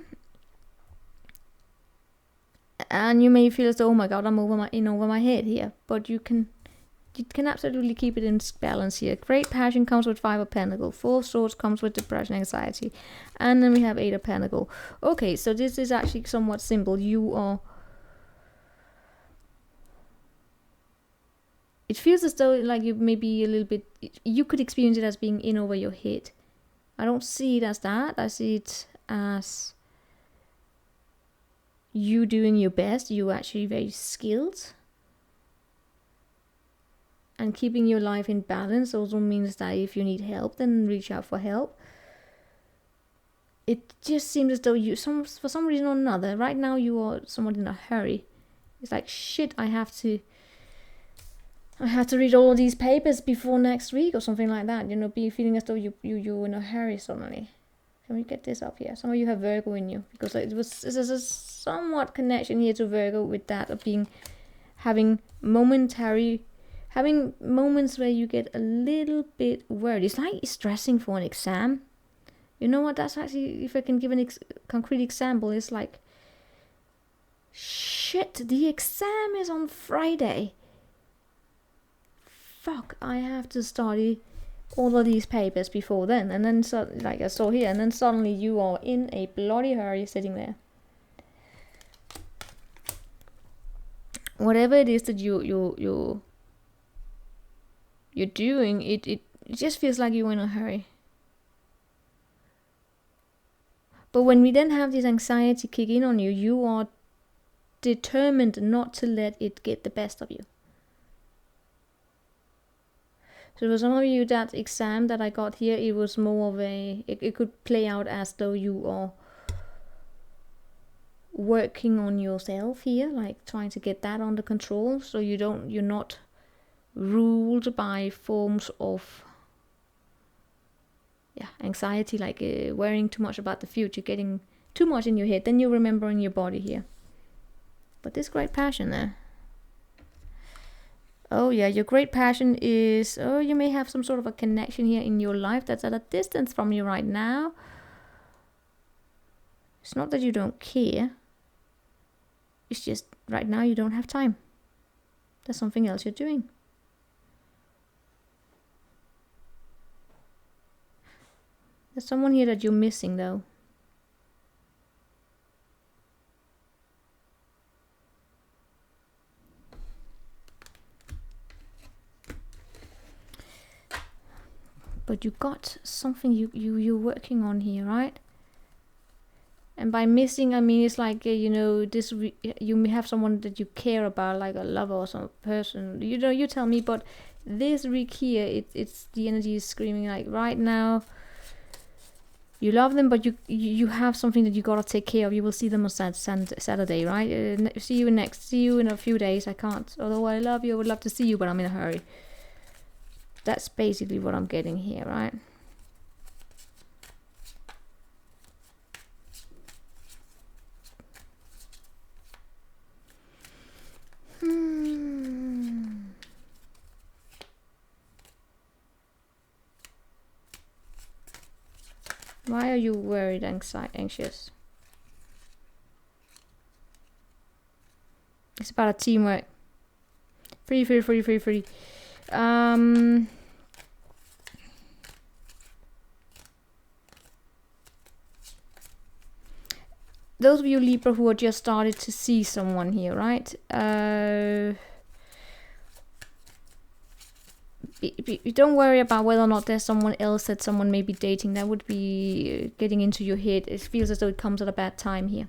And you may feel as though, oh my god, I'm over my head here. But you can absolutely keep it in balance here. Great passion comes with 5 of Pentacles. 4 of Swords comes with depression, anxiety. And then we have 8 of Pentacles. Okay, so this is actually somewhat simple. It feels as though like you may be a little bit, you could experience it as being in over your head. I don't see it as that. I see it as you doing your best. You're actually very skilled. And keeping your life in balance also means that if you need help, then reach out for help. It just seems as though for some reason or another, right now you are somewhat in a hurry. It's like, shit, I have to read all of these papers before next week or something like that. You know, be feeling as though you're in a hurry suddenly. Can we get this up here? Some of you have Virgo in you, because there's a somewhat connection here to Virgo with that of having moments where you get a little bit worried. It's like stressing for an exam. You know what? That's actually, if I can give a concrete example, it's like, shit, the exam is on Friday. Fuck, I have to study all of these papers before then. And then, so, like I saw here, and then suddenly you are in a bloody hurry sitting there. Whatever it is that you're doing, it just feels like you're in a hurry. But when we then have this anxiety kick in on you, you are determined not to let it get the best of you. So for some of you, that exam that I got here, it was more of a, it could play out as though you are working on yourself here, like trying to get that under control, so you're not ruled by forms of anxiety, like worrying too much about the future, getting too much in your head. Then you remember in your body here. But this great passion there. Oh yeah, your great passion is, you may have some sort of a connection here in your life that's at a distance from you right now. It's not that you don't care. It's just right now you don't have time. There's something else you're doing. There's someone here that you're missing though. But you got something you're working on here, right? And by missing, I mean, it's like, you may have someone that you care about, like a lover or some person. You tell me, but this week here, it's the energy is screaming like right now. You love them, but you have something that you gotta take care of. You will see them on Saturday, right? See you in a few days. I can't. Although I love you, I would love to see you, but I'm in a hurry. That's basically what I'm getting here, right? Why are you worried, anxious? It's about a teamwork. Free. Those of you Libra who are just started to see someone here, right? Don't worry about whether or not there's someone else that someone may be dating. That would be getting into your head. It feels as though it comes at a bad time here.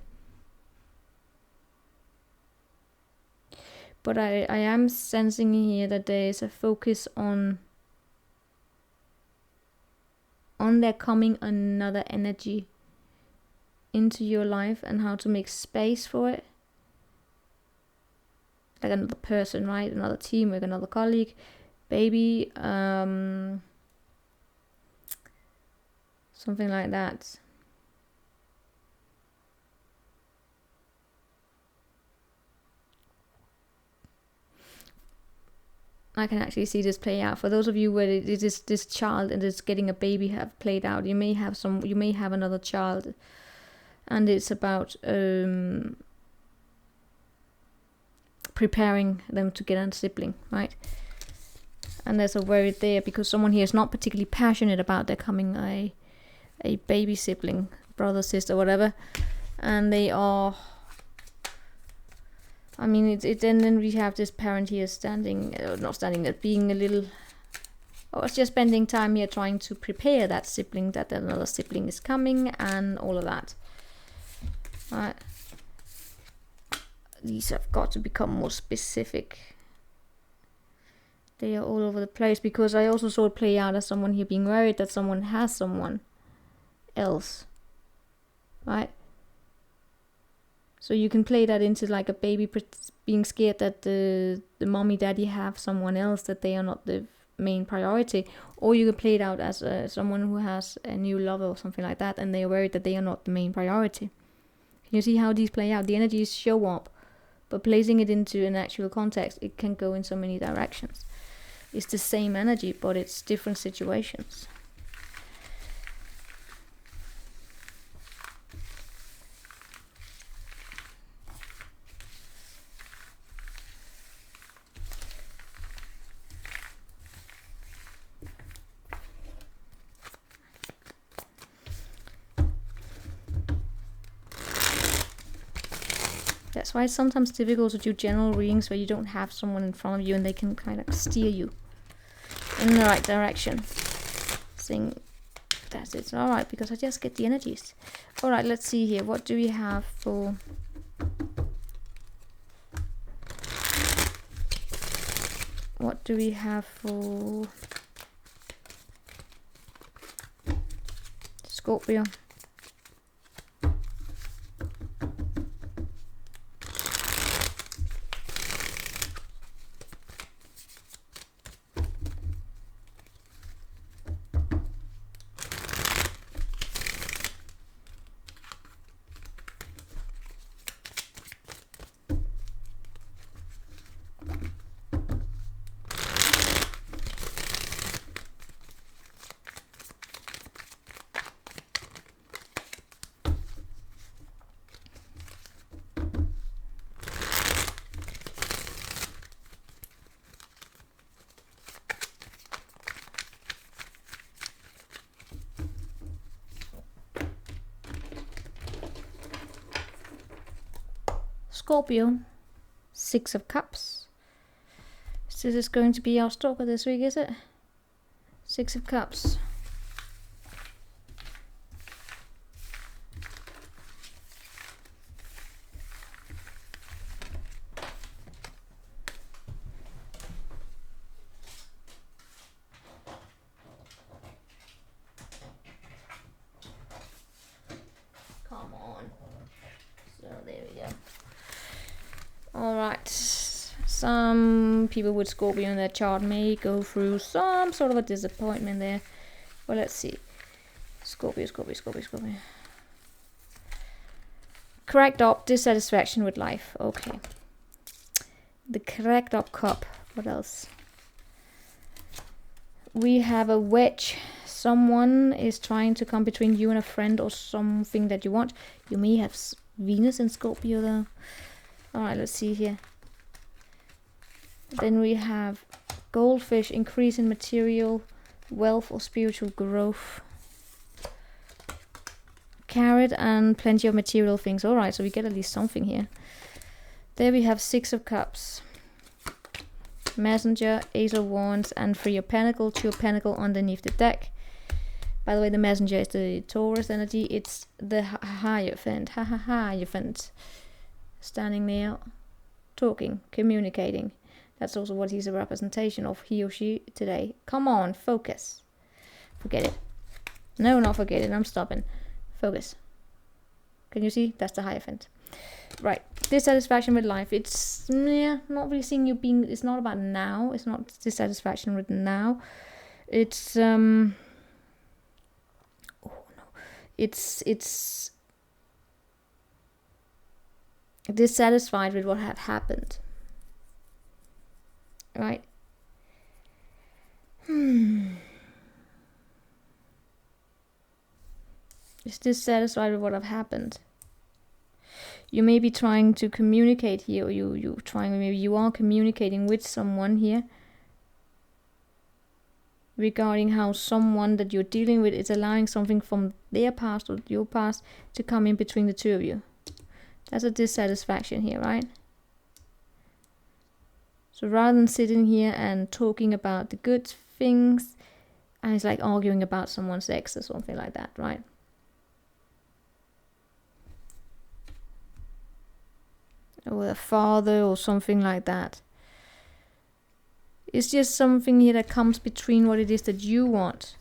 But I am sensing here that there is a focus on there coming another energy into your life and how to make space for it. Like another person, right? Another teamwork, another colleague, baby, something like that. I can actually see this play out. For those of you where it is this child and it's getting a baby have played out, you may have another child, and it's about preparing them to get a sibling, right? And there's a worry there because someone here is not particularly passionate about there coming a baby sibling, brother, sister, whatever, and they are. I mean, then we have this parent here being a little, it's just spending time here trying to prepare that sibling, that another sibling is coming, and all of that. Right. These have got to become more specific. They are all over the place because I also saw it play out as someone here being worried that someone has someone else, right? So you can play that into like a baby being scared that the mommy daddy have someone else, that they are not the main priority, or you can play it out as someone who has a new lover or something like that, and they are worried that they are not the main priority. Can you see how these play out? The energies show up, but placing it into an actual context, it can go in so many directions. It's the same energy, but it's different situations. That's why it's sometimes difficult to do general readings where you don't have someone in front of you and they can kind of steer you in the right direction. Saying that's it's alright, because I just get the energies. Alright, let's see here. What do we have for What do we have for Scorpio? Scorpio, 6 of Cups. So this is going to be our stalker this week, is it? 6 of Cups. Come on. So there we go. Alright, some people with Scorpio in their chart may go through some sort of a disappointment there. Well, let's see. Scorpio. Cracked up, dissatisfaction with life. Okay. The cracked up cup. What else? We have a wedge. Someone is trying to come between you and a friend or something that you want. You may have Venus in Scorpio though. Alright, let's see here. Then we have goldfish, increase in material wealth or spiritual growth. Carrot and plenty of material things. Alright, so we get at least something here. There we have 6 of Cups. Messenger, Ace of Wands, and 3 of Pentacles, 2 of Pentacles underneath the deck. By the way, the Messenger is the Taurus energy. It's the Hierophant. Hierophant. Standing there, talking, communicating. That's also what he's a representation of, he or she today. Come on, focus. Forget it. No, not forget it. I'm stopping. Focus. Can you see? That's the Hierophant. Right. Dissatisfaction with life. It's not really seeing you being. It's not about now. It's not dissatisfaction with now. It's oh no. It's dissatisfied with what had happened. Right? Is dissatisfied with what have happened. You may be trying to communicate here, or maybe you are communicating with someone here regarding how someone that you're dealing with is allowing something from their past or your past to come in between the two of you. That's a dissatisfaction here, right? So rather than sitting here and talking about the good things, and it's like arguing about someone's ex or something like that, right? Or a father or something like that. It's just something here that comes between what it is that you want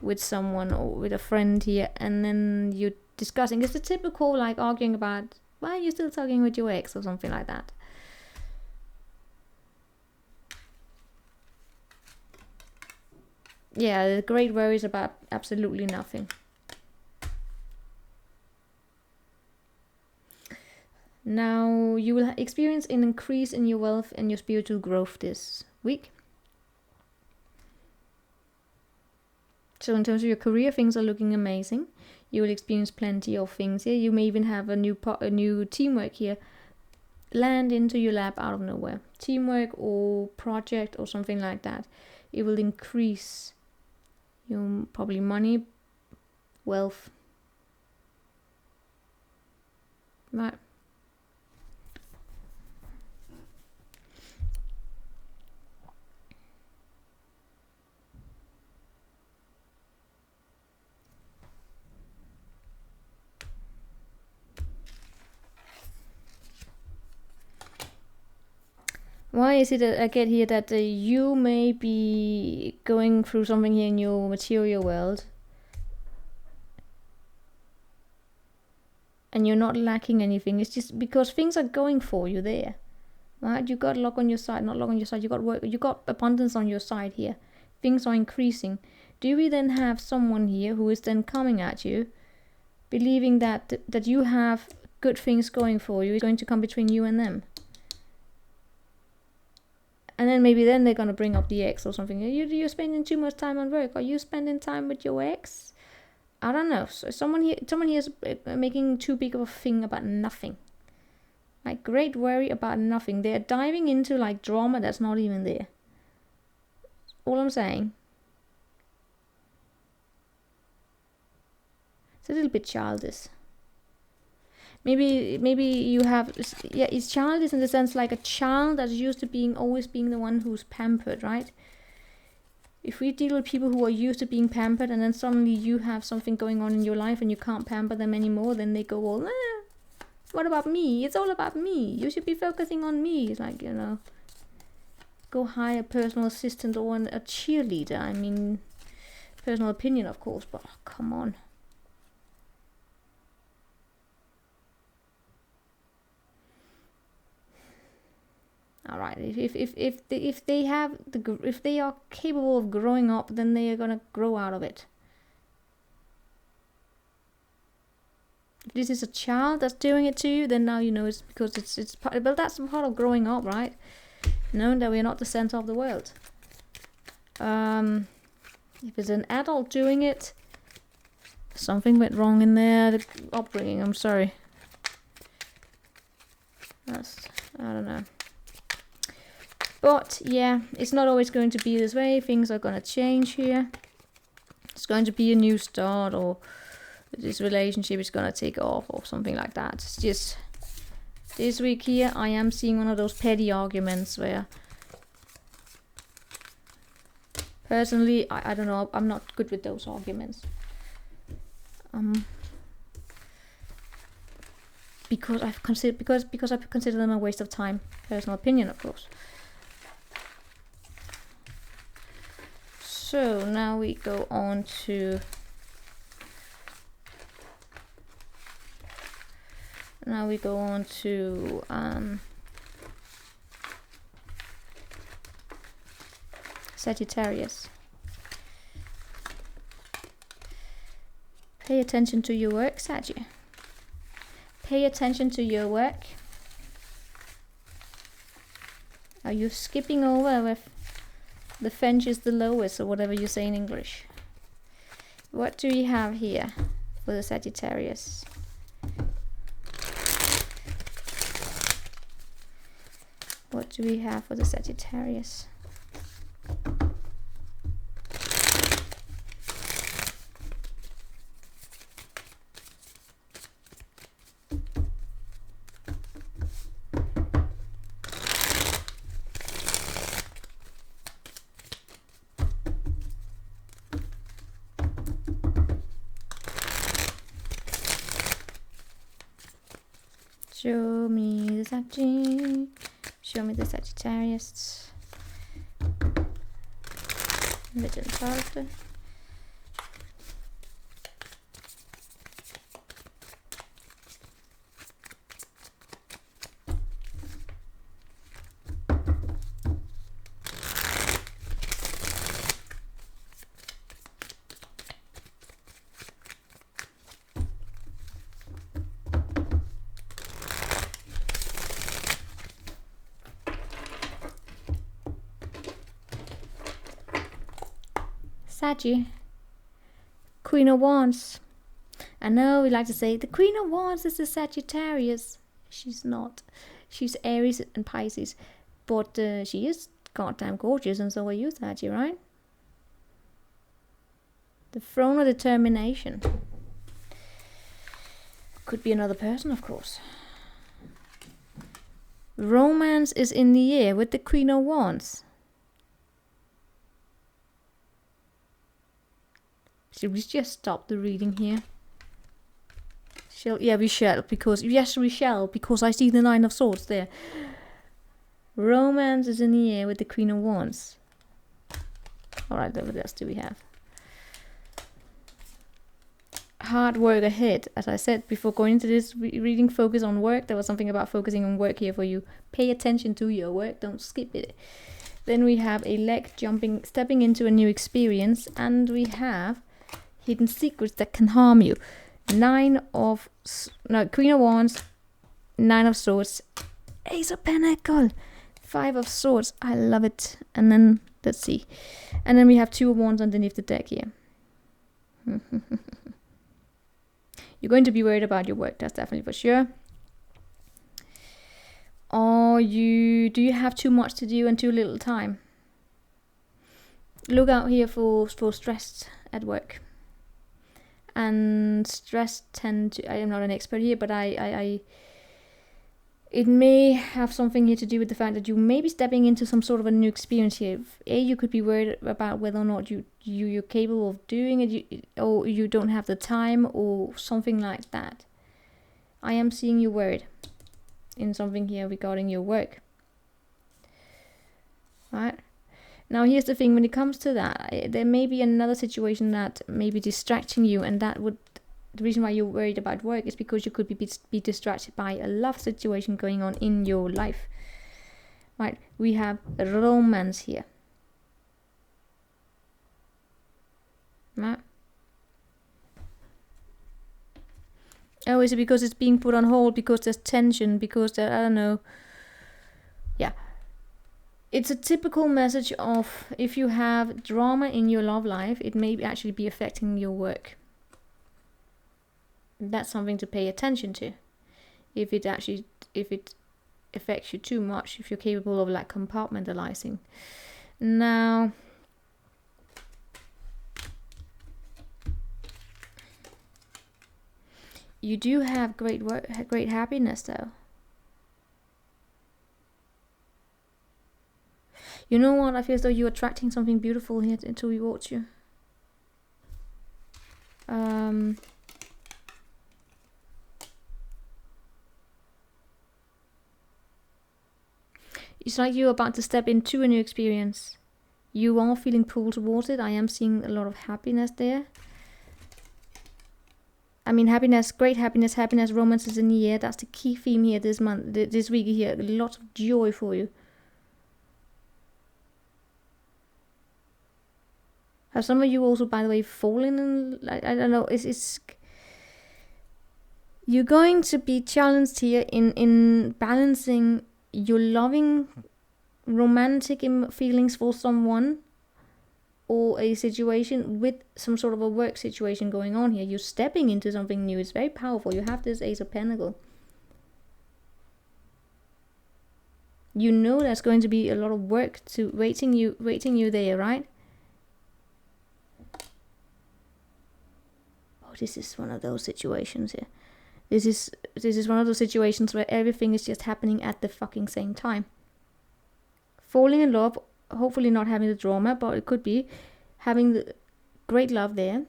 with someone or with a friend here, and then you're discussing. It's the typical like arguing about why are you still talking with your ex or something like that. Yeah, the great worry is about absolutely nothing. Now, you will experience an increase in your wealth and your spiritual growth this week. So in terms of your career, things are looking amazing. You will experience plenty of things here. You may even have a new teamwork here land into your lap out of nowhere. Teamwork or project or something like that. It will increase your probably money, wealth. Right. Why is it that I get here that you may be going through something here in your material world and you're not lacking anything? It's just because things are going for you there, right? You got luck on your side, not luck on your side. You got work, you got abundance on your side here. Things are increasing. Do we then have someone here who is then coming at you, believing that you have good things going for you? It's going to come between you and them. And then maybe then they're going to bring up the ex or something. You're spending too much time on work. Are you spending time with your ex? I don't know. So someone here is making too big of a thing about nothing. Like, great worry about nothing. They're diving into like drama that's not even there. All I'm saying. It's a little bit childish. Maybe you have, yeah, it's childish in the sense like a child that's used to always being the one who's pampered, right? If we deal with people who are used to being pampered and then suddenly you have something going on in your life and you can't pamper them anymore, then they go all, what about me? It's all about me. You should be focusing on me. It's like, you know, go hire a personal assistant or a cheerleader. I mean, personal opinion, of course, but oh, come on. All right. If they are capable of growing up, then they are gonna grow out of it. If this is a child that's doing it to you, then now you know it's because it's part. Well, that's part of growing up, right? Knowing that we are not the center of the world. If it's an adult doing it, something went wrong in their upbringing. I'm sorry. I don't know. But yeah, it's not always going to be this way. Things are going to change here. It's going to be a new start, or this relationship is going to take off or something like that. It's just this week here I am seeing one of those petty arguments where personally I don't know, I'm not good with those arguments. Because I consider them a waste of time. Personal opinion, of course. So now we go on to Sagittarius. Pay attention to your work, Saggy. Pay attention to your work. Are you skipping over with the fence is the lowest, or whatever you say in English? What do we have here for the Sagittarius? What do we have for the Sagittarius? Show me the Saggy. Show me the Sagittarius. Little character. Saggy. Queen of Wands. I know we like to say the Queen of Wands is the Sagittarius. She's not. She's Aries and Pisces. But she is goddamn gorgeous, and so are you, Saggy, right? The throne of determination. Could be another person, of course. Romance is in the air with the Queen of Wands. Should we just stop the reading here? Yeah, we shall, because yes, we shall, because I see the Nine of Swords there. Romance is in the air with the Queen of Wands. Alright, what else do we have? Hard work ahead. As I said before going into this reading, focus on work. There was something about focusing on work here for you. Pay attention to your work, don't skip it. Then we have a leg jumping, stepping into a new experience, and we have hidden secrets that can harm you. Queen of Wands, 9 of Swords, Ace of Pentacles, 5 of Swords. I love it. And then let's see, and then we have 2 of Wands underneath the deck here. You're going to be worried about your work, that's definitely for sure. Or do you have too much to do and too little time? Look out here for stress at work. And stress tend to, I am not an expert here, but it may have something here to do with the fact that you may be stepping into some sort of a new experience here. You could be worried about whether or not you're capable of doing it, or you don't have the time, or something like that. I am seeing you worried in something here regarding your work. Right? Now here's the thing, when it comes to that, there may be another situation that may be distracting you, and that would, the reason why you're worried about work is because you could be distracted by a love situation going on in your life. Right, we have romance here. Right. Oh, is it because it's being put on hold, because there's tension, because there, I don't know. Yeah. It's a typical message of, if you have drama in your love life, it may actually be affecting your work. That's something to pay attention to. If it affects you too much, if you're capable of like compartmentalizing. Now, you do have great work, great happiness though. You know what? I feel as though you're attracting something beautiful here towards you. It's like you're about to step into a new experience. You are feeling pulled towards it. I am seeing a lot of happiness there. I mean, happiness, great happiness, romance is in the air. That's the key theme here this month, this week here. A lot of joy for you. Have some of you also, by the way, fallen in, I don't know, it's you're going to be challenged here in balancing your loving romantic feelings for someone or a situation with some sort of a work situation going on here. You're stepping into something new. It's very powerful. You have this Ace of Pentacles. You know there's going to be a lot of work waiting you there, right? Oh, this is one of those situations here. This is one of those situations where everything is just happening at the fucking same time. Falling in love, hopefully not having the drama, but it could be having the great love there,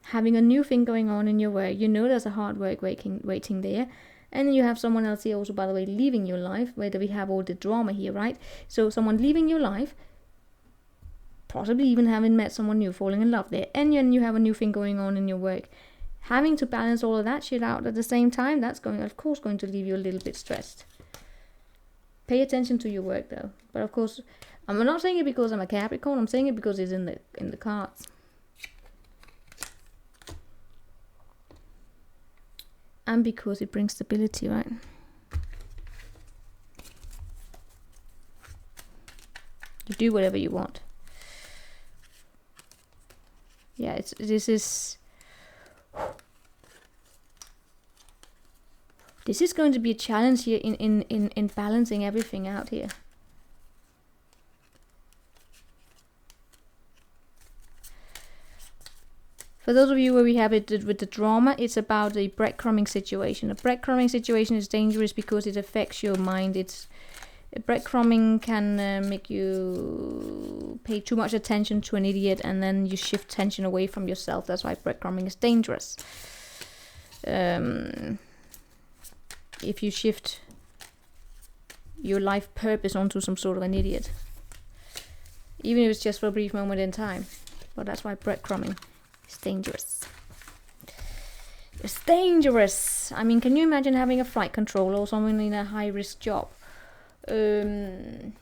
having a new thing going on in your work. You know there's a hard work waiting there. And then you have someone else here also, by the way, leaving your life, where we have all the drama here, right? So someone leaving your life, possibly even having met someone new, falling in love there. And then you have a new thing going on in your work. Having to balance all of that shit out at the same time, that's of course going to leave you a little bit stressed. Pay attention to your work though. But of course, I'm not saying it because I'm a Capricorn, I'm saying it because it's in the cards. And because it brings stability, right? You do whatever you want. Yeah, this is going to be a challenge here in balancing everything out here. For those of you where we have it with the drama, it's about a breadcrumbing situation. A breadcrumbing situation is dangerous because it affects your mind. Breadcrumbing can make you pay too much attention to an idiot, and then you shift tension away from yourself. That's why breadcrumbing is dangerous. If you shift your life purpose onto some sort of an idiot. Even if it's just for a brief moment in time. But that's why breadcrumbing is dangerous. It's dangerous. I mean, can you imagine having a flight controller or someone in a high-risk job? Where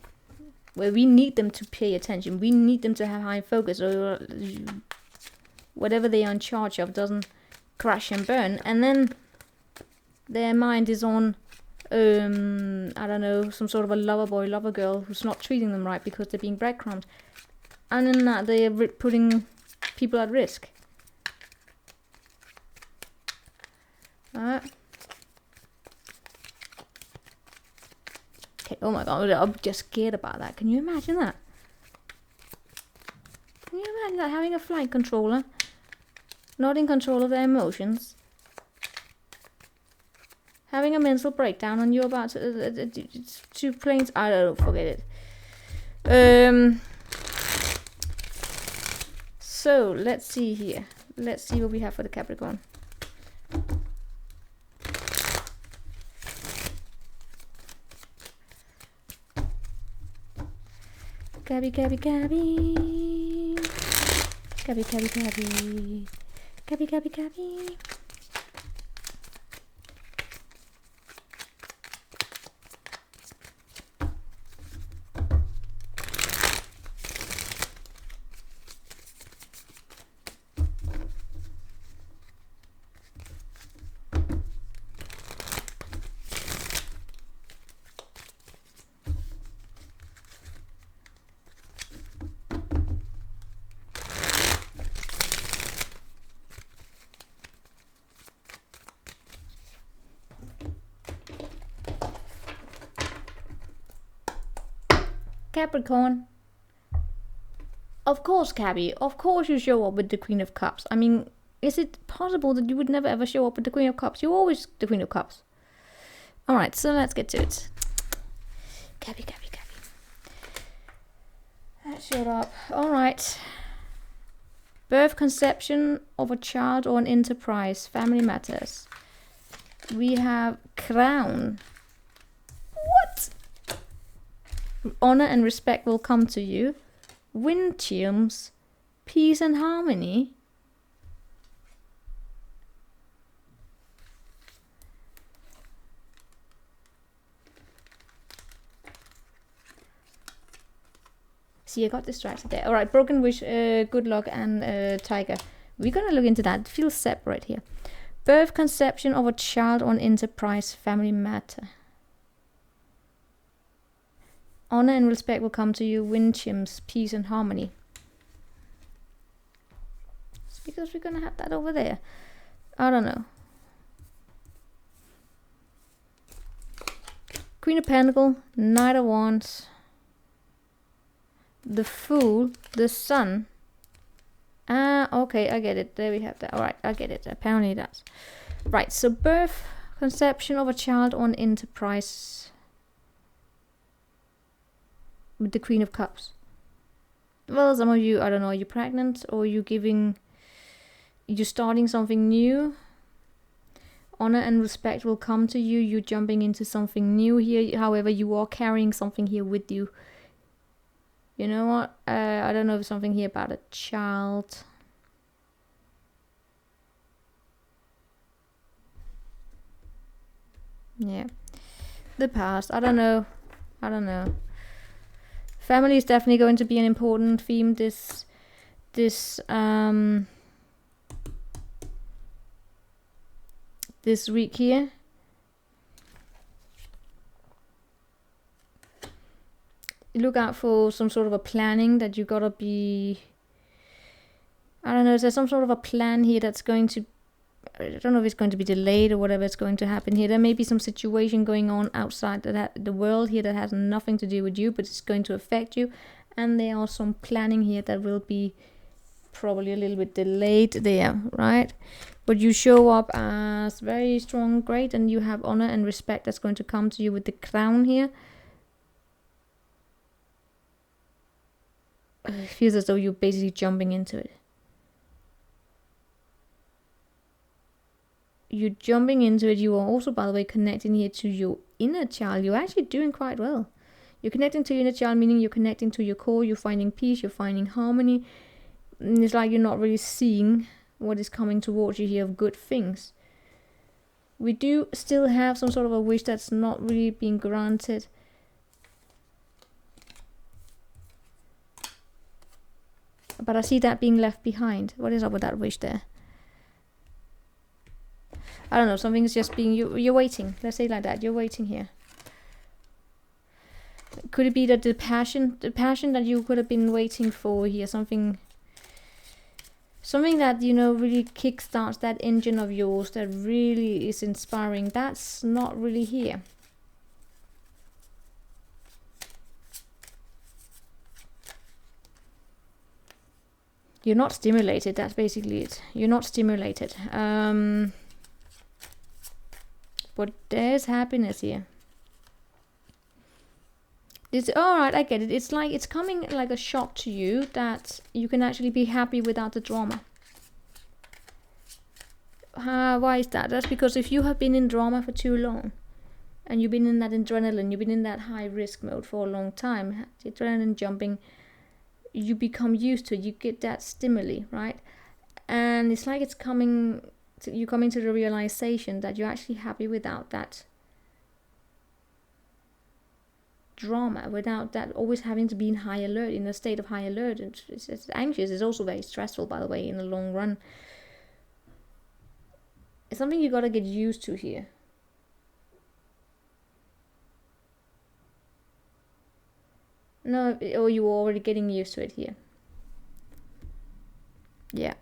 we need them to pay attention. We need them to have high focus. Or whatever they are in charge of doesn't crash and burn. And then their mind is on, I don't know, some sort of a lover boy, lover girl who's not treating them right because they're being breadcrumbed. And in that, they are putting people at risk. Okay, oh my god, I'm just scared about that. Can you imagine that? Can you imagine that, having a flight controller not in control of their emotions, having a mental breakdown and you're about to two planes, I don't know, forget it. So let's see here. Let's see what we have for the Capricorn. Cabby, cabby, cabby. Cabby, cabby, cabby. Cabby, cabby, cabby. Capricorn. Of course, Cabby. Of course you show up with the Queen of Cups. I mean, is it possible that you would never ever show up with the Queen of Cups? You're always the Queen of Cups. Alright, so let's get to it. Cabby, Cabby, Cabby. That showed up. Alright. Birth, conception of a child or an enterprise. Family matters. We have Crown. What? Honor and respect will come to you. Wind chimes. Peace and harmony. See, I got distracted there. Alright, broken wish, good luck, and tiger. We're gonna look into that. It feels separate here. Birth, conception of a child or an enterprise, family matter. Honor and respect will come to you. Wind chimes, peace and harmony. It's because we're gonna have that over there. I don't know. Queen of Pentacles, Knight of Wands, the Fool, the Sun. Ah, okay, I get it. There we have that. Alright, I get it. Apparently that's right. So birth, conception of a child or an enterprise. With the Queen of Cups. Well, some of you, I don't know, are you pregnant or you starting something new? Honor and respect will come to you. You're jumping into something new here. However, you are carrying something here with you. You know what? I don't know if something here about a child. Yeah. The past. I don't know. I don't know. Family is definitely going to be an important theme this week here. Look out for some sort of a planning that you gotta be. I don't know, is there some sort of a plan here that's going to, I don't know if it's going to be delayed or whatever is going to happen here. There may be some situation going on outside the world here that has nothing to do with you, but it's going to affect you. And there are some planning here that will be probably a little bit delayed there, right? But you show up as very strong, great, and you have honor and respect that's going to come to you with the Crown here. It feels as though you're basically jumping into it. you're jumping into it. You are also, by the way, connecting here to your inner child. You're actually doing quite well. You're connecting to your inner child, meaning you're connecting to your core. You're finding peace. You're finding harmony. And it's like you're not really seeing what is coming towards you here of good things. We do still have some sort of a wish that's not really being granted. But I see that being left behind. What is up with that wish there? I don't know, something's just being, you're waiting. Let's say it like that, you're waiting here. Could it be that the passion that you could have been waiting for here, something that, you know, really kickstarts that engine of yours that really is inspiring, that's not really here. You're not stimulated, that's basically it. You're not stimulated. But there's happiness here. It's alright, I get it. It's like it's coming like a shock to you that you can actually be happy without the drama. Why is that? That's because if you have been in drama for too long, and you've been in that adrenaline, you've been in that high risk mode for a long time, the adrenaline jumping, you become used to it, you get that stimuli, right? And it's like it's coming to, you're coming to the realization that you're actually happy without that drama, without that always having to be in high alert, in a state of high alert. And it's anxious. It's also very stressful, by the way, in the long run. It's something you gotta get used to here. No, or you're already getting used to it here. Yeah.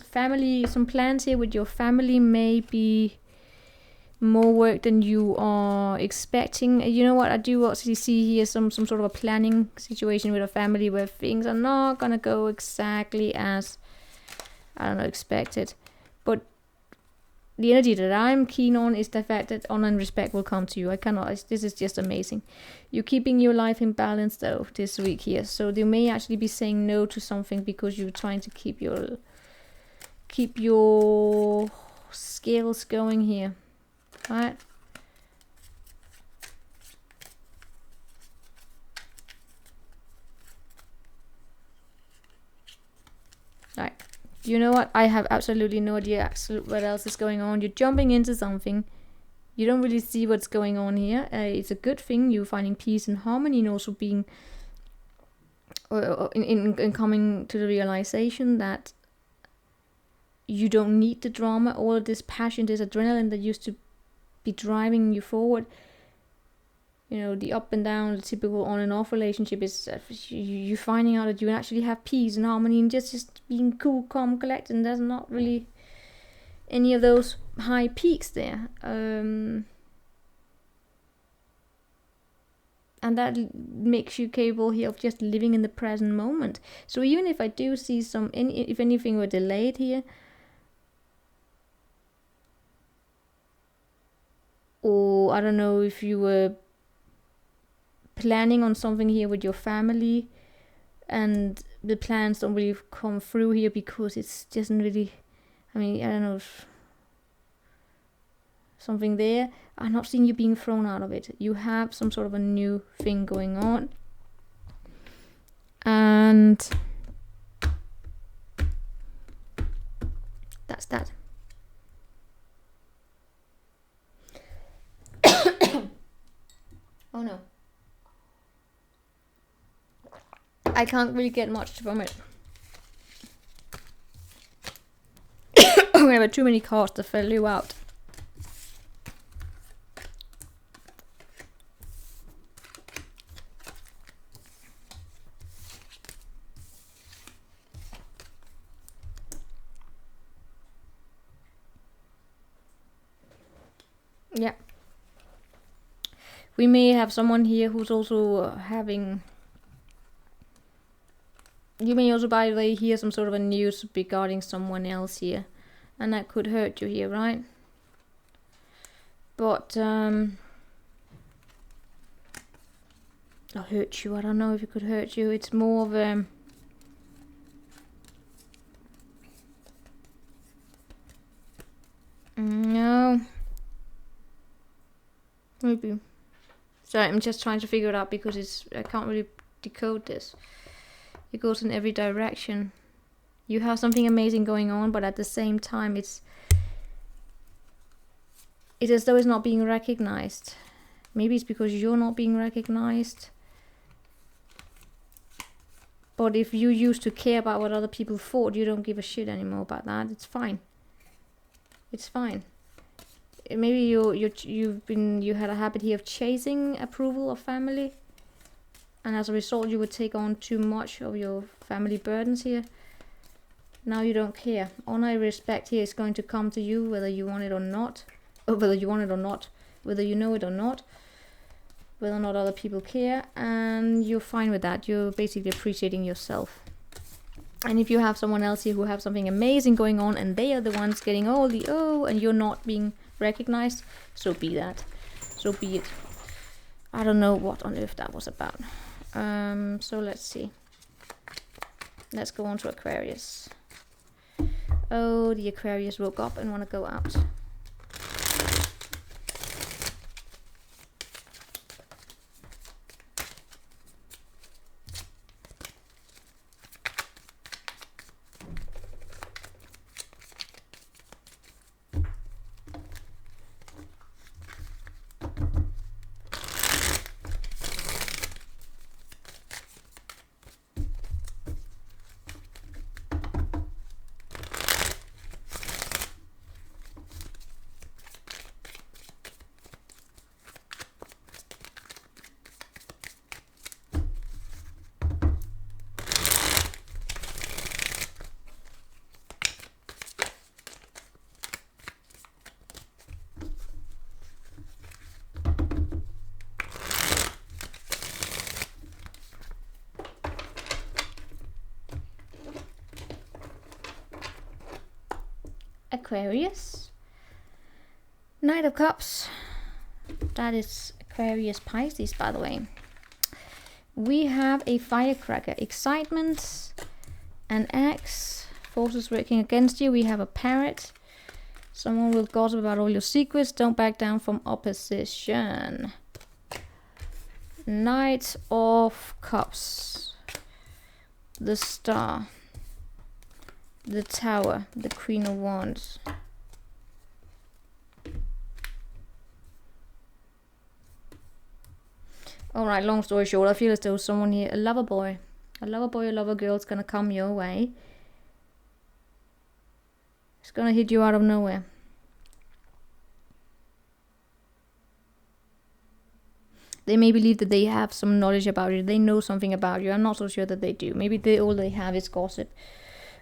Family, some plans here with your family, may be more work than you are expecting. You know what, I do actually see here some sort of a planning situation with a family where things are not gonna go exactly as, I don't know, expected. But the energy that I'm keen on is the fact that honor and respect will come to you. I cannot, this is just amazing. You're keeping your life in balance though this week here. So you may actually be saying no to something because you're trying to keep your scales going here. Right? Right. You know what? I have absolutely no idea what else is going on. You're jumping into something. You don't really see what's going on here. It's a good thing. You're finding peace and harmony, and also being in coming to the realization that you don't need the drama, all of this passion, this adrenaline that used to be driving you forward. You know, the up and down, the typical on and off relationship is you finding out that you actually have peace and harmony and just being cool, calm, collected, and there's not really any of those high peaks there. And that makes you capable here of just living in the present moment. So even if I do see if anything were delayed here, or I don't know if you were planning on something here with your family and the plans don't really come through here because it's just really, I mean, I don't know, something there. I'm not seeing you being thrown out of it. You have some sort of a new thing going on, and that's that. Oh no, I can't really get much from it. We have too many cards that flew out. Yeah. We may have someone here who's also having... You may also, by the way, hear some sort of a news regarding someone else here. And that could hurt you here, right? But, I'll hurt you. I don't know if it could hurt you. It's more of a... Maybe. Sorry, I'm just trying to figure it out because I can't really decode this. It goes in every direction. You have something amazing going on, but at the same time, it's as though it's not being recognized. Maybe it's because you're not being recognized. But if you used to care about what other people thought, you don't give a shit anymore about that. It's fine. It's fine. Maybe you had a habit here of chasing approval of family, and as a result, you would take on too much of your family burdens here. Now you don't care. Honor and respect here is going to come to you, whether you want it or not, whether you know it or not, whether or not other people care, and you're fine with that. You're basically appreciating yourself. And if you have someone else here who have something amazing going on, and they are the ones getting all the and you're not being recognized, so be that. So be it. I don't know what on earth that was about. So let's see. Let's go on to Aquarius. Oh, the Aquarius woke up and want to go out. Aquarius, Knight of Cups. That is Aquarius Pisces, by the way. We have a firecracker, excitement, an axe, forces working against you. We have a parrot. Someone will gossip about all your secrets. Don't back down from opposition. Knight of Cups, the Star, the Tower, the Queen of Wands. Alright, long story short, I feel as though someone here, a lover boy, a lover girl is gonna come your way. It's gonna hit you out of nowhere. They may believe that they have some knowledge about you. They know something about you. I'm not so sure that they do. Maybe all they have is gossip.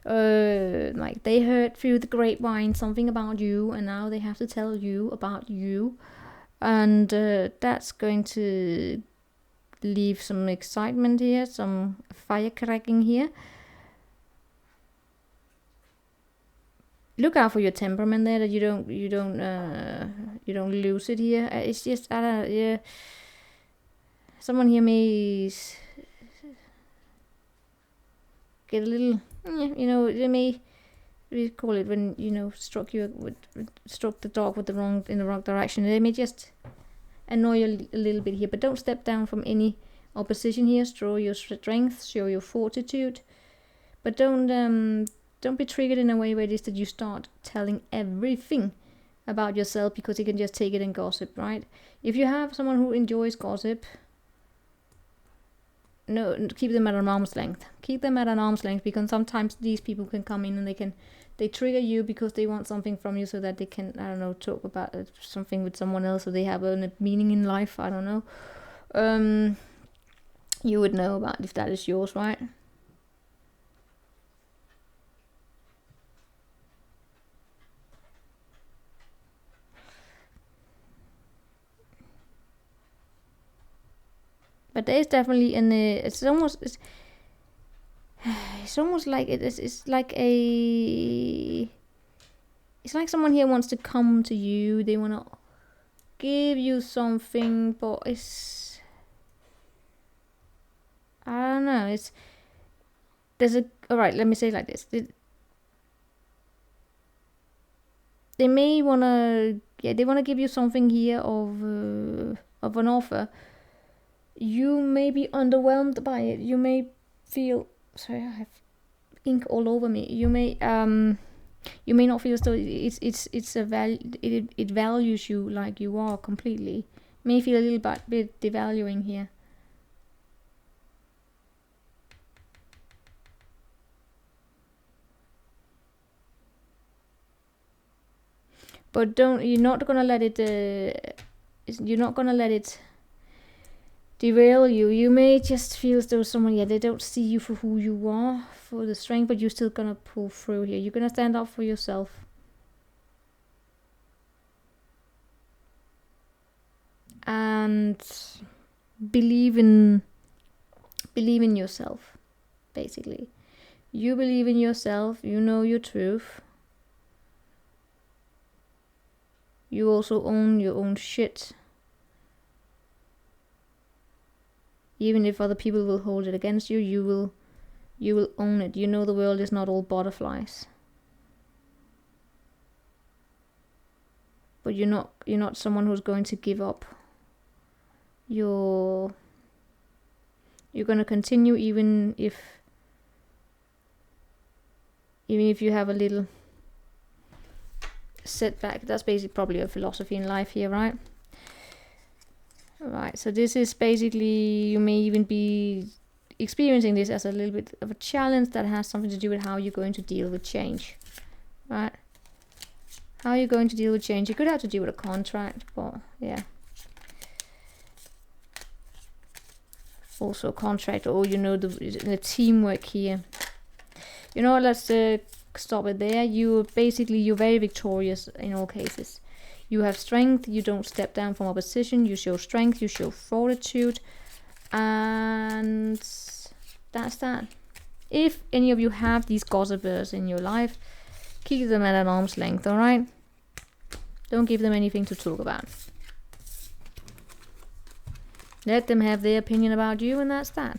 Like they heard through the grapevine something about you, and now they have to tell you about you, and that's going to leave some excitement here, some firecracking here. Look out for your temperament there, that you don't lose it here. It's just yeah. Someone here may get a little, they may, we call it when struck the dog with in the wrong direction. They may just annoy you a little bit here, but don't step down from any opposition here. Show your strength, show your fortitude, but don't be triggered in a way where it is that you start telling everything about yourself, because you can just take it and gossip, right? If you have someone who enjoys gossip, no, keep them at an arm's length. Keep them at an arm's length, because sometimes these people can come in and they trigger you because they want something from you, so that they can, I don't know, talk about something with someone else, or they have a meaning in life. I don't know. You would know about if that is yours, right? But there is definitely it's almost like it's like someone here wants to come to you. They want to give you something, but I don't know. Alright, let me say it like this. They may want to yeah, they want to give you something here of an offer. You may be underwhelmed by it. You may feel, sorry, I have ink all over me. You may not feel as though it's a value. It values you like you are completely. May feel a little bit devaluing here. But you're not gonna let it derail you. You may just feel as though someone, they don't see you for who you are, for the strength, but you're still gonna pull through here. You're gonna stand up for yourself. And believe in yourself, basically. You believe in yourself, you know your truth. You also own your own shit. Even if other people will hold it against you, you will own it. You know the world is not all butterflies. But you're not someone who's going to give up. You're gonna continue even if you have a little setback. That's basically probably a philosophy in life here, right? Right, so this is basically, you may even be experiencing this as a little bit of a challenge that has something to do with how you're going to deal with change, right? How you're going to deal with change. You could have to deal with a contract, but yeah. Also a contract, or the teamwork here. You know, let's stop it there. You're very victorious in all cases. You have strength, you don't step down from opposition, you show strength, you show fortitude, and that's that. If any of you have these gossipers in your life, keep them at an arm's length, alright? Don't give them anything to talk about. Let them have their opinion about you, and that's that.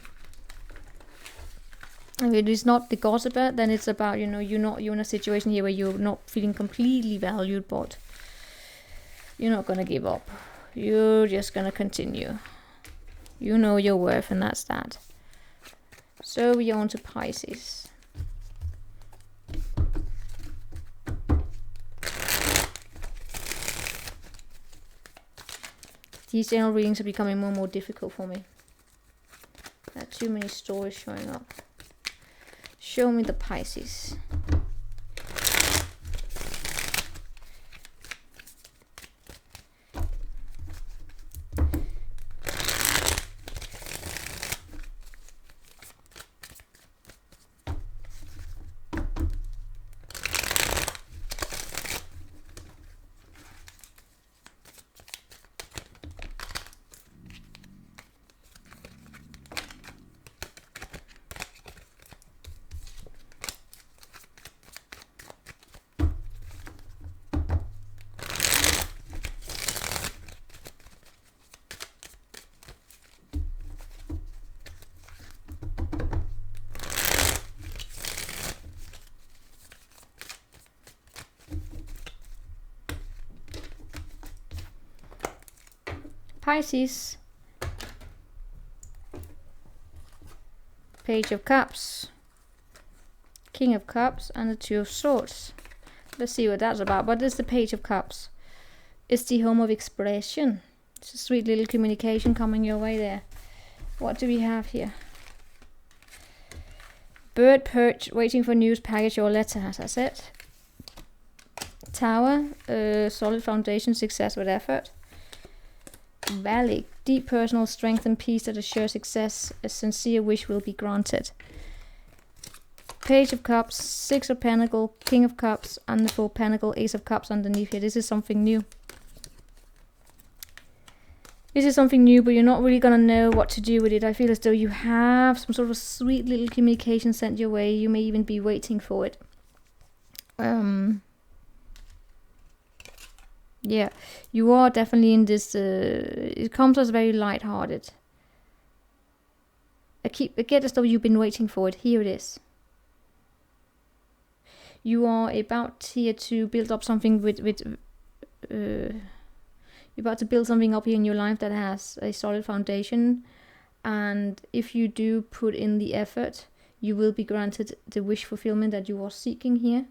If it is not the gossiper, then it's about, you're in a situation here where you're not feeling completely valued, but you're not gonna give up. You're just gonna continue. You know your worth, and that's that. So we're on to Pisces. These general readings are becoming more and more difficult for me. There are too many stories showing up. Show me the Pisces. Pisces, Page of Cups, King of Cups, and the Two of Swords. Let's see what that's about. What is the Page of Cups? It's the home of expression. It's a sweet little communication coming your way there. What do we have here? Bird perch, waiting for news, package or letter, as I said. Tower, solid foundation, success with effort. Valley, deep personal strength and peace that assures success. A sincere wish will be granted. Page of Cups, Six of Pentacles, King of Cups, and the Four Pentacles, Ace of Cups underneath here. This is something new. This is something new, but you're not really gonna know what to do with it. I feel as though you have some sort of sweet little communication sent your way. You may even be waiting for it. Yeah, you are definitely in this, it comes as very light-hearted. I get as though you've been waiting for it. Here it is. You are about here to build up something with about to build something up here in your life that has a solid foundation, and if you do put in the effort, you will be granted the wish fulfillment that you are seeking here,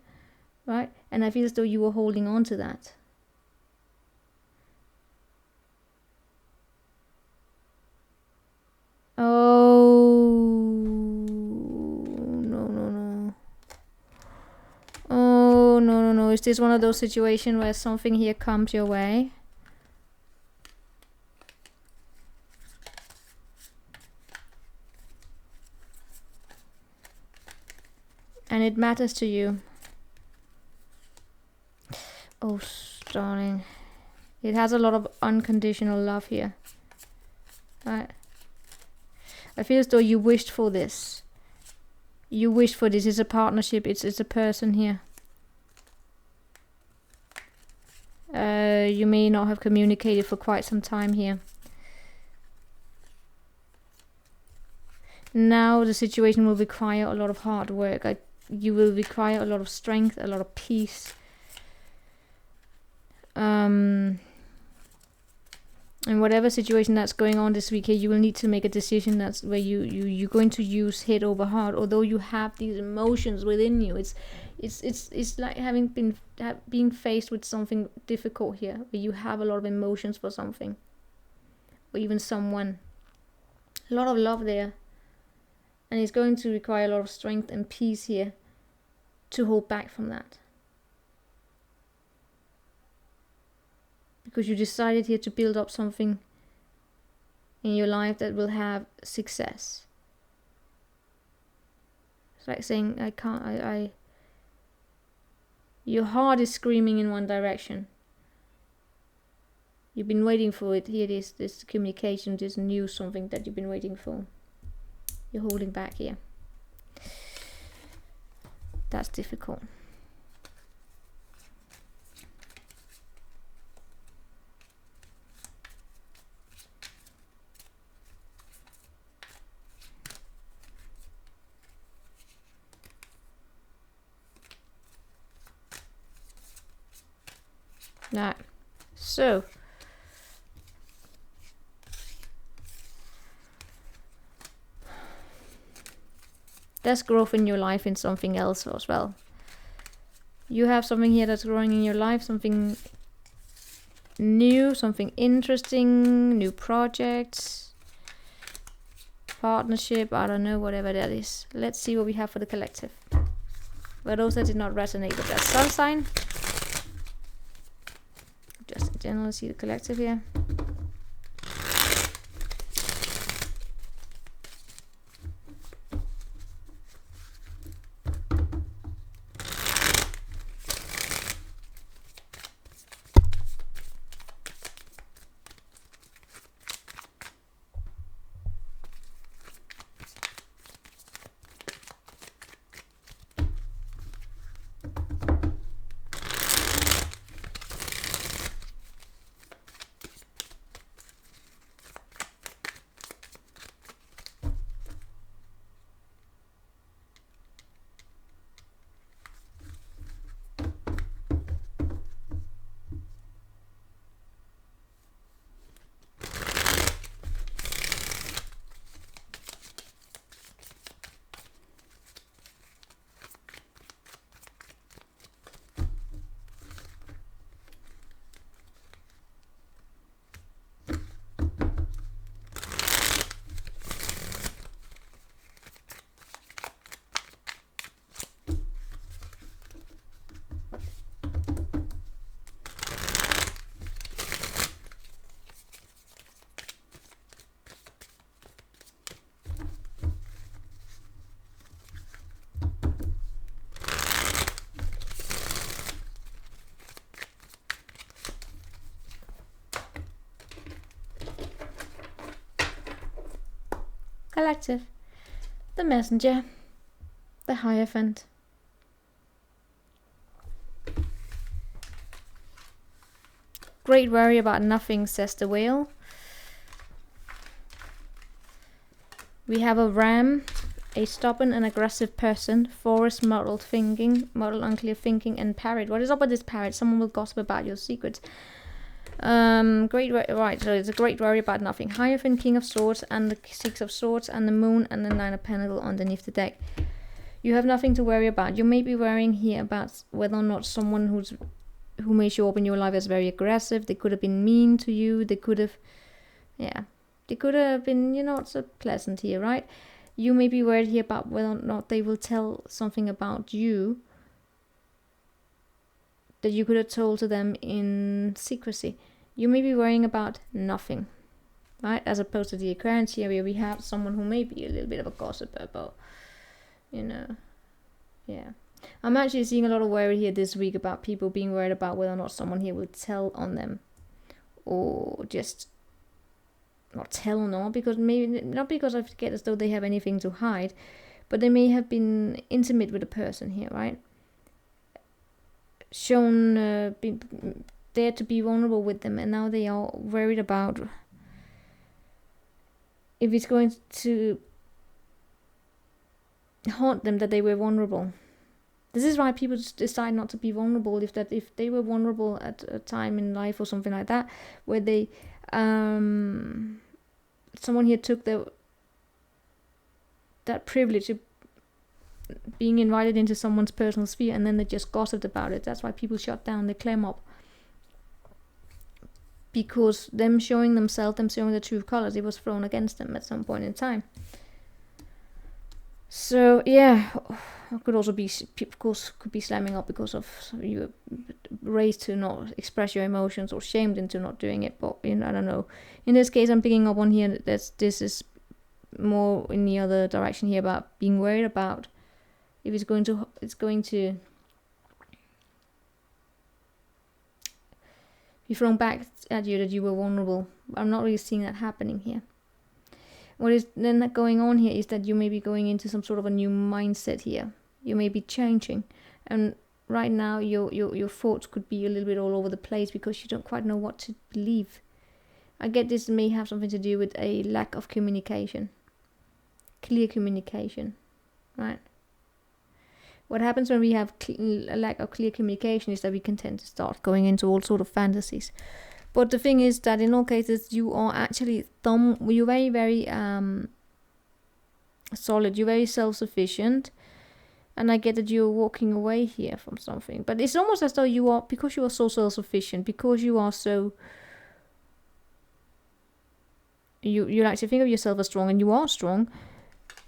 right? And I feel as though you are holding on to that. Oh, no. Oh, no. Is this one of those situations where something here comes your way? And it matters to you. Oh, darling. It has a lot of unconditional love here. Right? I feel as though you wished for this. You wished for this. It's a partnership. It's a person here. You may not have communicated for quite some time here. Now the situation will require a lot of hard work. You will require a lot of strength, a lot of peace. In whatever situation that's going on this week here, you will need to make a decision that's where you're going to use head over heart. Although you have these emotions within you, it's like being faced with something difficult here, where you have a lot of emotions for something, or even someone. A lot of love there, and it's going to require a lot of strength and peace here to hold back from that. Because you decided here to build up something in your life that will have success. It's like saying, I can't, your heart is screaming in one direction. You've been waiting for it. Here it is, this communication, this news, something that you've been waiting for. You're holding back here. That's difficult. Right, so there's growth in your life in something else as well. You have something here that's growing in your life, something new, something interesting, new projects, partnership, I don't know, whatever that is. Let's see what we have for the collective. For those that did not resonate with that sun sign, just in general, see the collective here. Collective, the messenger, the Hierophant. Great worry about nothing, says the whale. We have a ram a stubborn and aggressive person, forest muddled thinking, unclear thinking, and parrot. What is up with this parrot? Someone will gossip about your secrets. Right, so it's a great worry about nothing. Hierophant, King of Swords, and the Six of Swords, and the Moon, and the Nine of Pentacles underneath the deck. You have nothing to worry about. You may be worrying here about whether or not someone who may show up in your life as very aggressive. They could have been mean to you. They could have, they could have been, not so pleasant here, right? You may be worried here about whether or not they will tell something about you that you could have told to them in secrecy. You may be worrying about nothing, right? As opposed to the Aquarius here, where we have someone who may be a little bit of a gossip about, I'm actually seeing a lot of worry here this week about people being worried about whether or not someone here will tell on them, or just not tell or not, because maybe not because I forget as though they have anything to hide, but they may have been intimate with a person here, right? Shown, dared to be vulnerable with them, and now they are worried about if it's going to haunt them that they were vulnerable. This is why people decide not to be vulnerable. If they were vulnerable at a time in life or something like that, where they someone here took that privilege of being invited into someone's personal sphere, and then they just gossiped about it. That's why people shut down, they clam up, because them showing themselves, them showing the true colors, it was thrown against them at some point in time. So yeah, could also be, of course, could be slamming up because of you were raised to not express your emotions or shamed into not doing it. But I don't know. In this case, I'm picking up on here that this is more in the other direction here about being worried about if it's going to be thrown back at you that you were vulnerable. I'm not really seeing that happening here. What is then going on here is that you may be going into some sort of a new mindset here. You may be changing, and right now your thoughts could be a little bit all over the place because you don't quite know what to believe. I get this may have something to do with a lack of communication, clear communication, right? What happens when we have a lack of clear communication is that we can tend to start going into all sort of fantasies. But the thing is that in all cases, you are actually you're very, very solid. You're very self-sufficient. And I get that you're walking away here from something. But it's almost as though you are, because you are so self-sufficient, because you are so... You like to think of yourself as strong, and you are strong.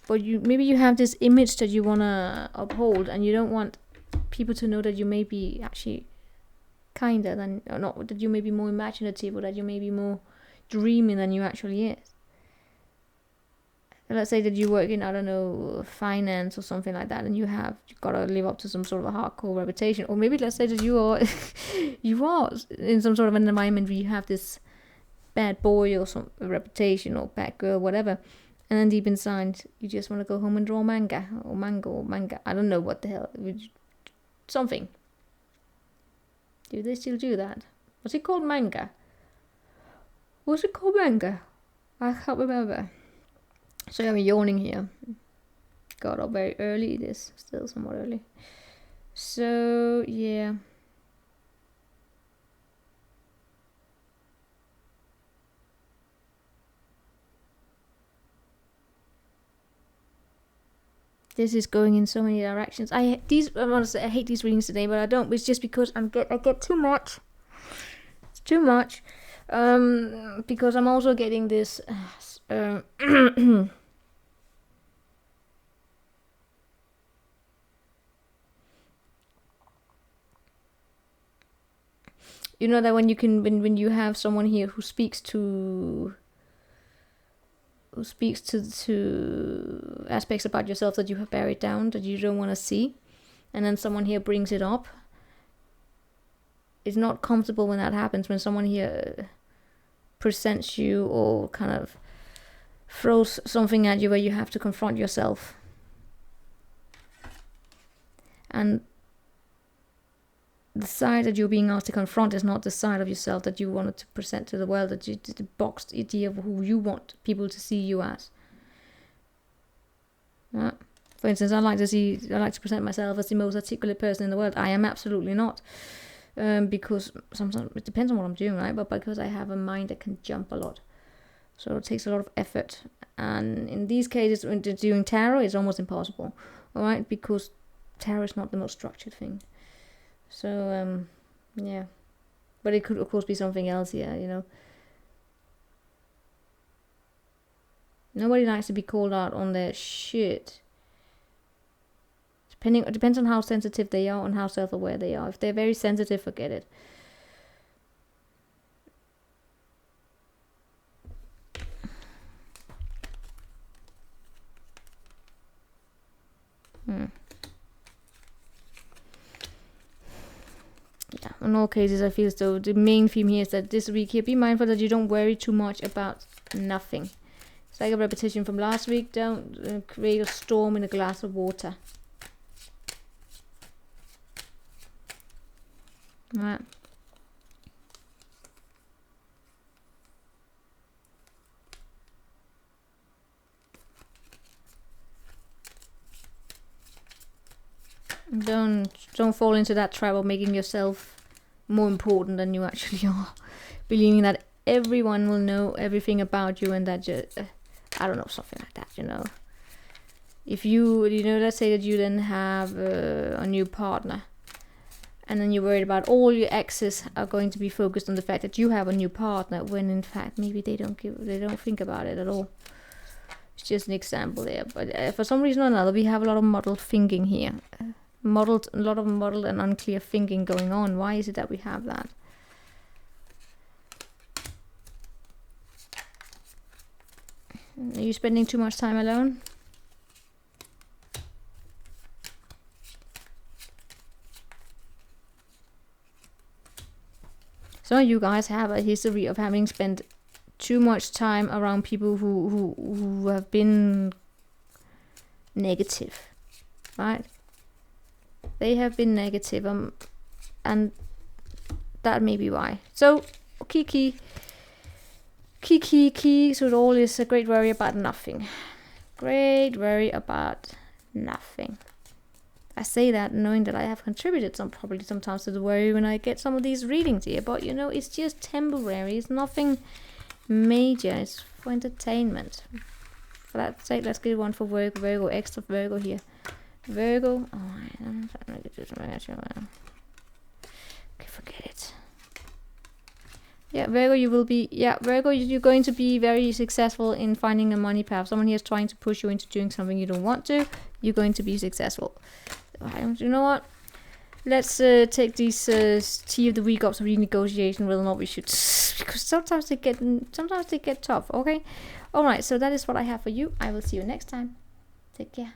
But maybe you have this image that you want to uphold, and you don't want people to know that you may be actually kinder than, or not, that you may be more imaginative, or that you may be more dreaming than you actually is. Let's say that you work in, I don't know, finance or something like that, and you've got to live up to some sort of a hardcore reputation. Or maybe let's say that you are in some sort of an environment where you have this bad boy or some reputation, or bad girl, whatever. And then deep inside, you just want to go home and draw manga. I don't know what the hell. Something. Do they still do that? Was it called manga? Was it called manga? I can't remember. So I'm yawning here. Got up very early. It is still somewhat early. So, yeah. This is going in so many directions. I hate these readings today, but I don't. It's just because I get too much. It's too much. Because I'm also getting this. You know that when you have someone here who speaks to aspects about yourself that you have buried down, that you don't want to see, and then someone here brings it up. It's not comfortable when that happens, when someone here presents you or kind of throws something at you where you have to confront yourself. And the side that you're being asked to confront is not the side of yourself that you wanted to present to the world, that you the boxed idea of who you want people to see you as. For instance, I like to present myself as the most articulate person in the world. I am absolutely not. Because sometimes it depends on what I'm doing, right? But because I have a mind that can jump a lot. So it takes a lot of effort. And in these cases, when doing tarot, it's almost impossible. Alright? Because tarot is not the most structured thing. So, yeah. But it could, of course, be something else here, you know. Nobody likes to be called out on their shit. It depends on how sensitive they are and how self-aware they are. If they're very sensitive, forget it. Yeah, in all cases, I feel as though the main theme here is that this week here, be mindful that you don't worry too much about nothing. It's like a repetition from last week. Don't create a storm in a glass of water. Right. Don't fall into that trap of making yourself more important than you actually are. Believing that everyone will know everything about you and that you, I don't know, something like that, you know. If you know, let's say that you then have a new partner, and then you're worried about all your exes are going to be focused on the fact that you have a new partner, when in fact maybe they don't think about it at all. It's just an example there. But for some reason or another, we have a lot of muddled thinking here. A lot of muddled and unclear thinking going on. Why is it that we have that? Are you spending too much time alone? Some of you guys have a history of having spent too much time around people who have been negative, right? They have been negative, and that may be why. So, key. So it all is a great worry about nothing. Great worry about nothing. I say that knowing that I have contributed probably sometimes to the worry when I get some of these readings here, but you know, it's just temporary. It's nothing major. It's for entertainment. For that sake, let's get one for Virgo, extra Virgo here. Virgo. Okay, forget it. Yeah, Virgo, you will be. Yeah, Virgo, you're going to be very successful in finding a money path. Someone here is trying to push you into doing something you don't want to. You're going to be successful. You know what? Let's take these tea of the week up to renegotiation whether or not we should, because sometimes they get tough. Okay, all right. So that is what I have for you. I will see you next time. Take care.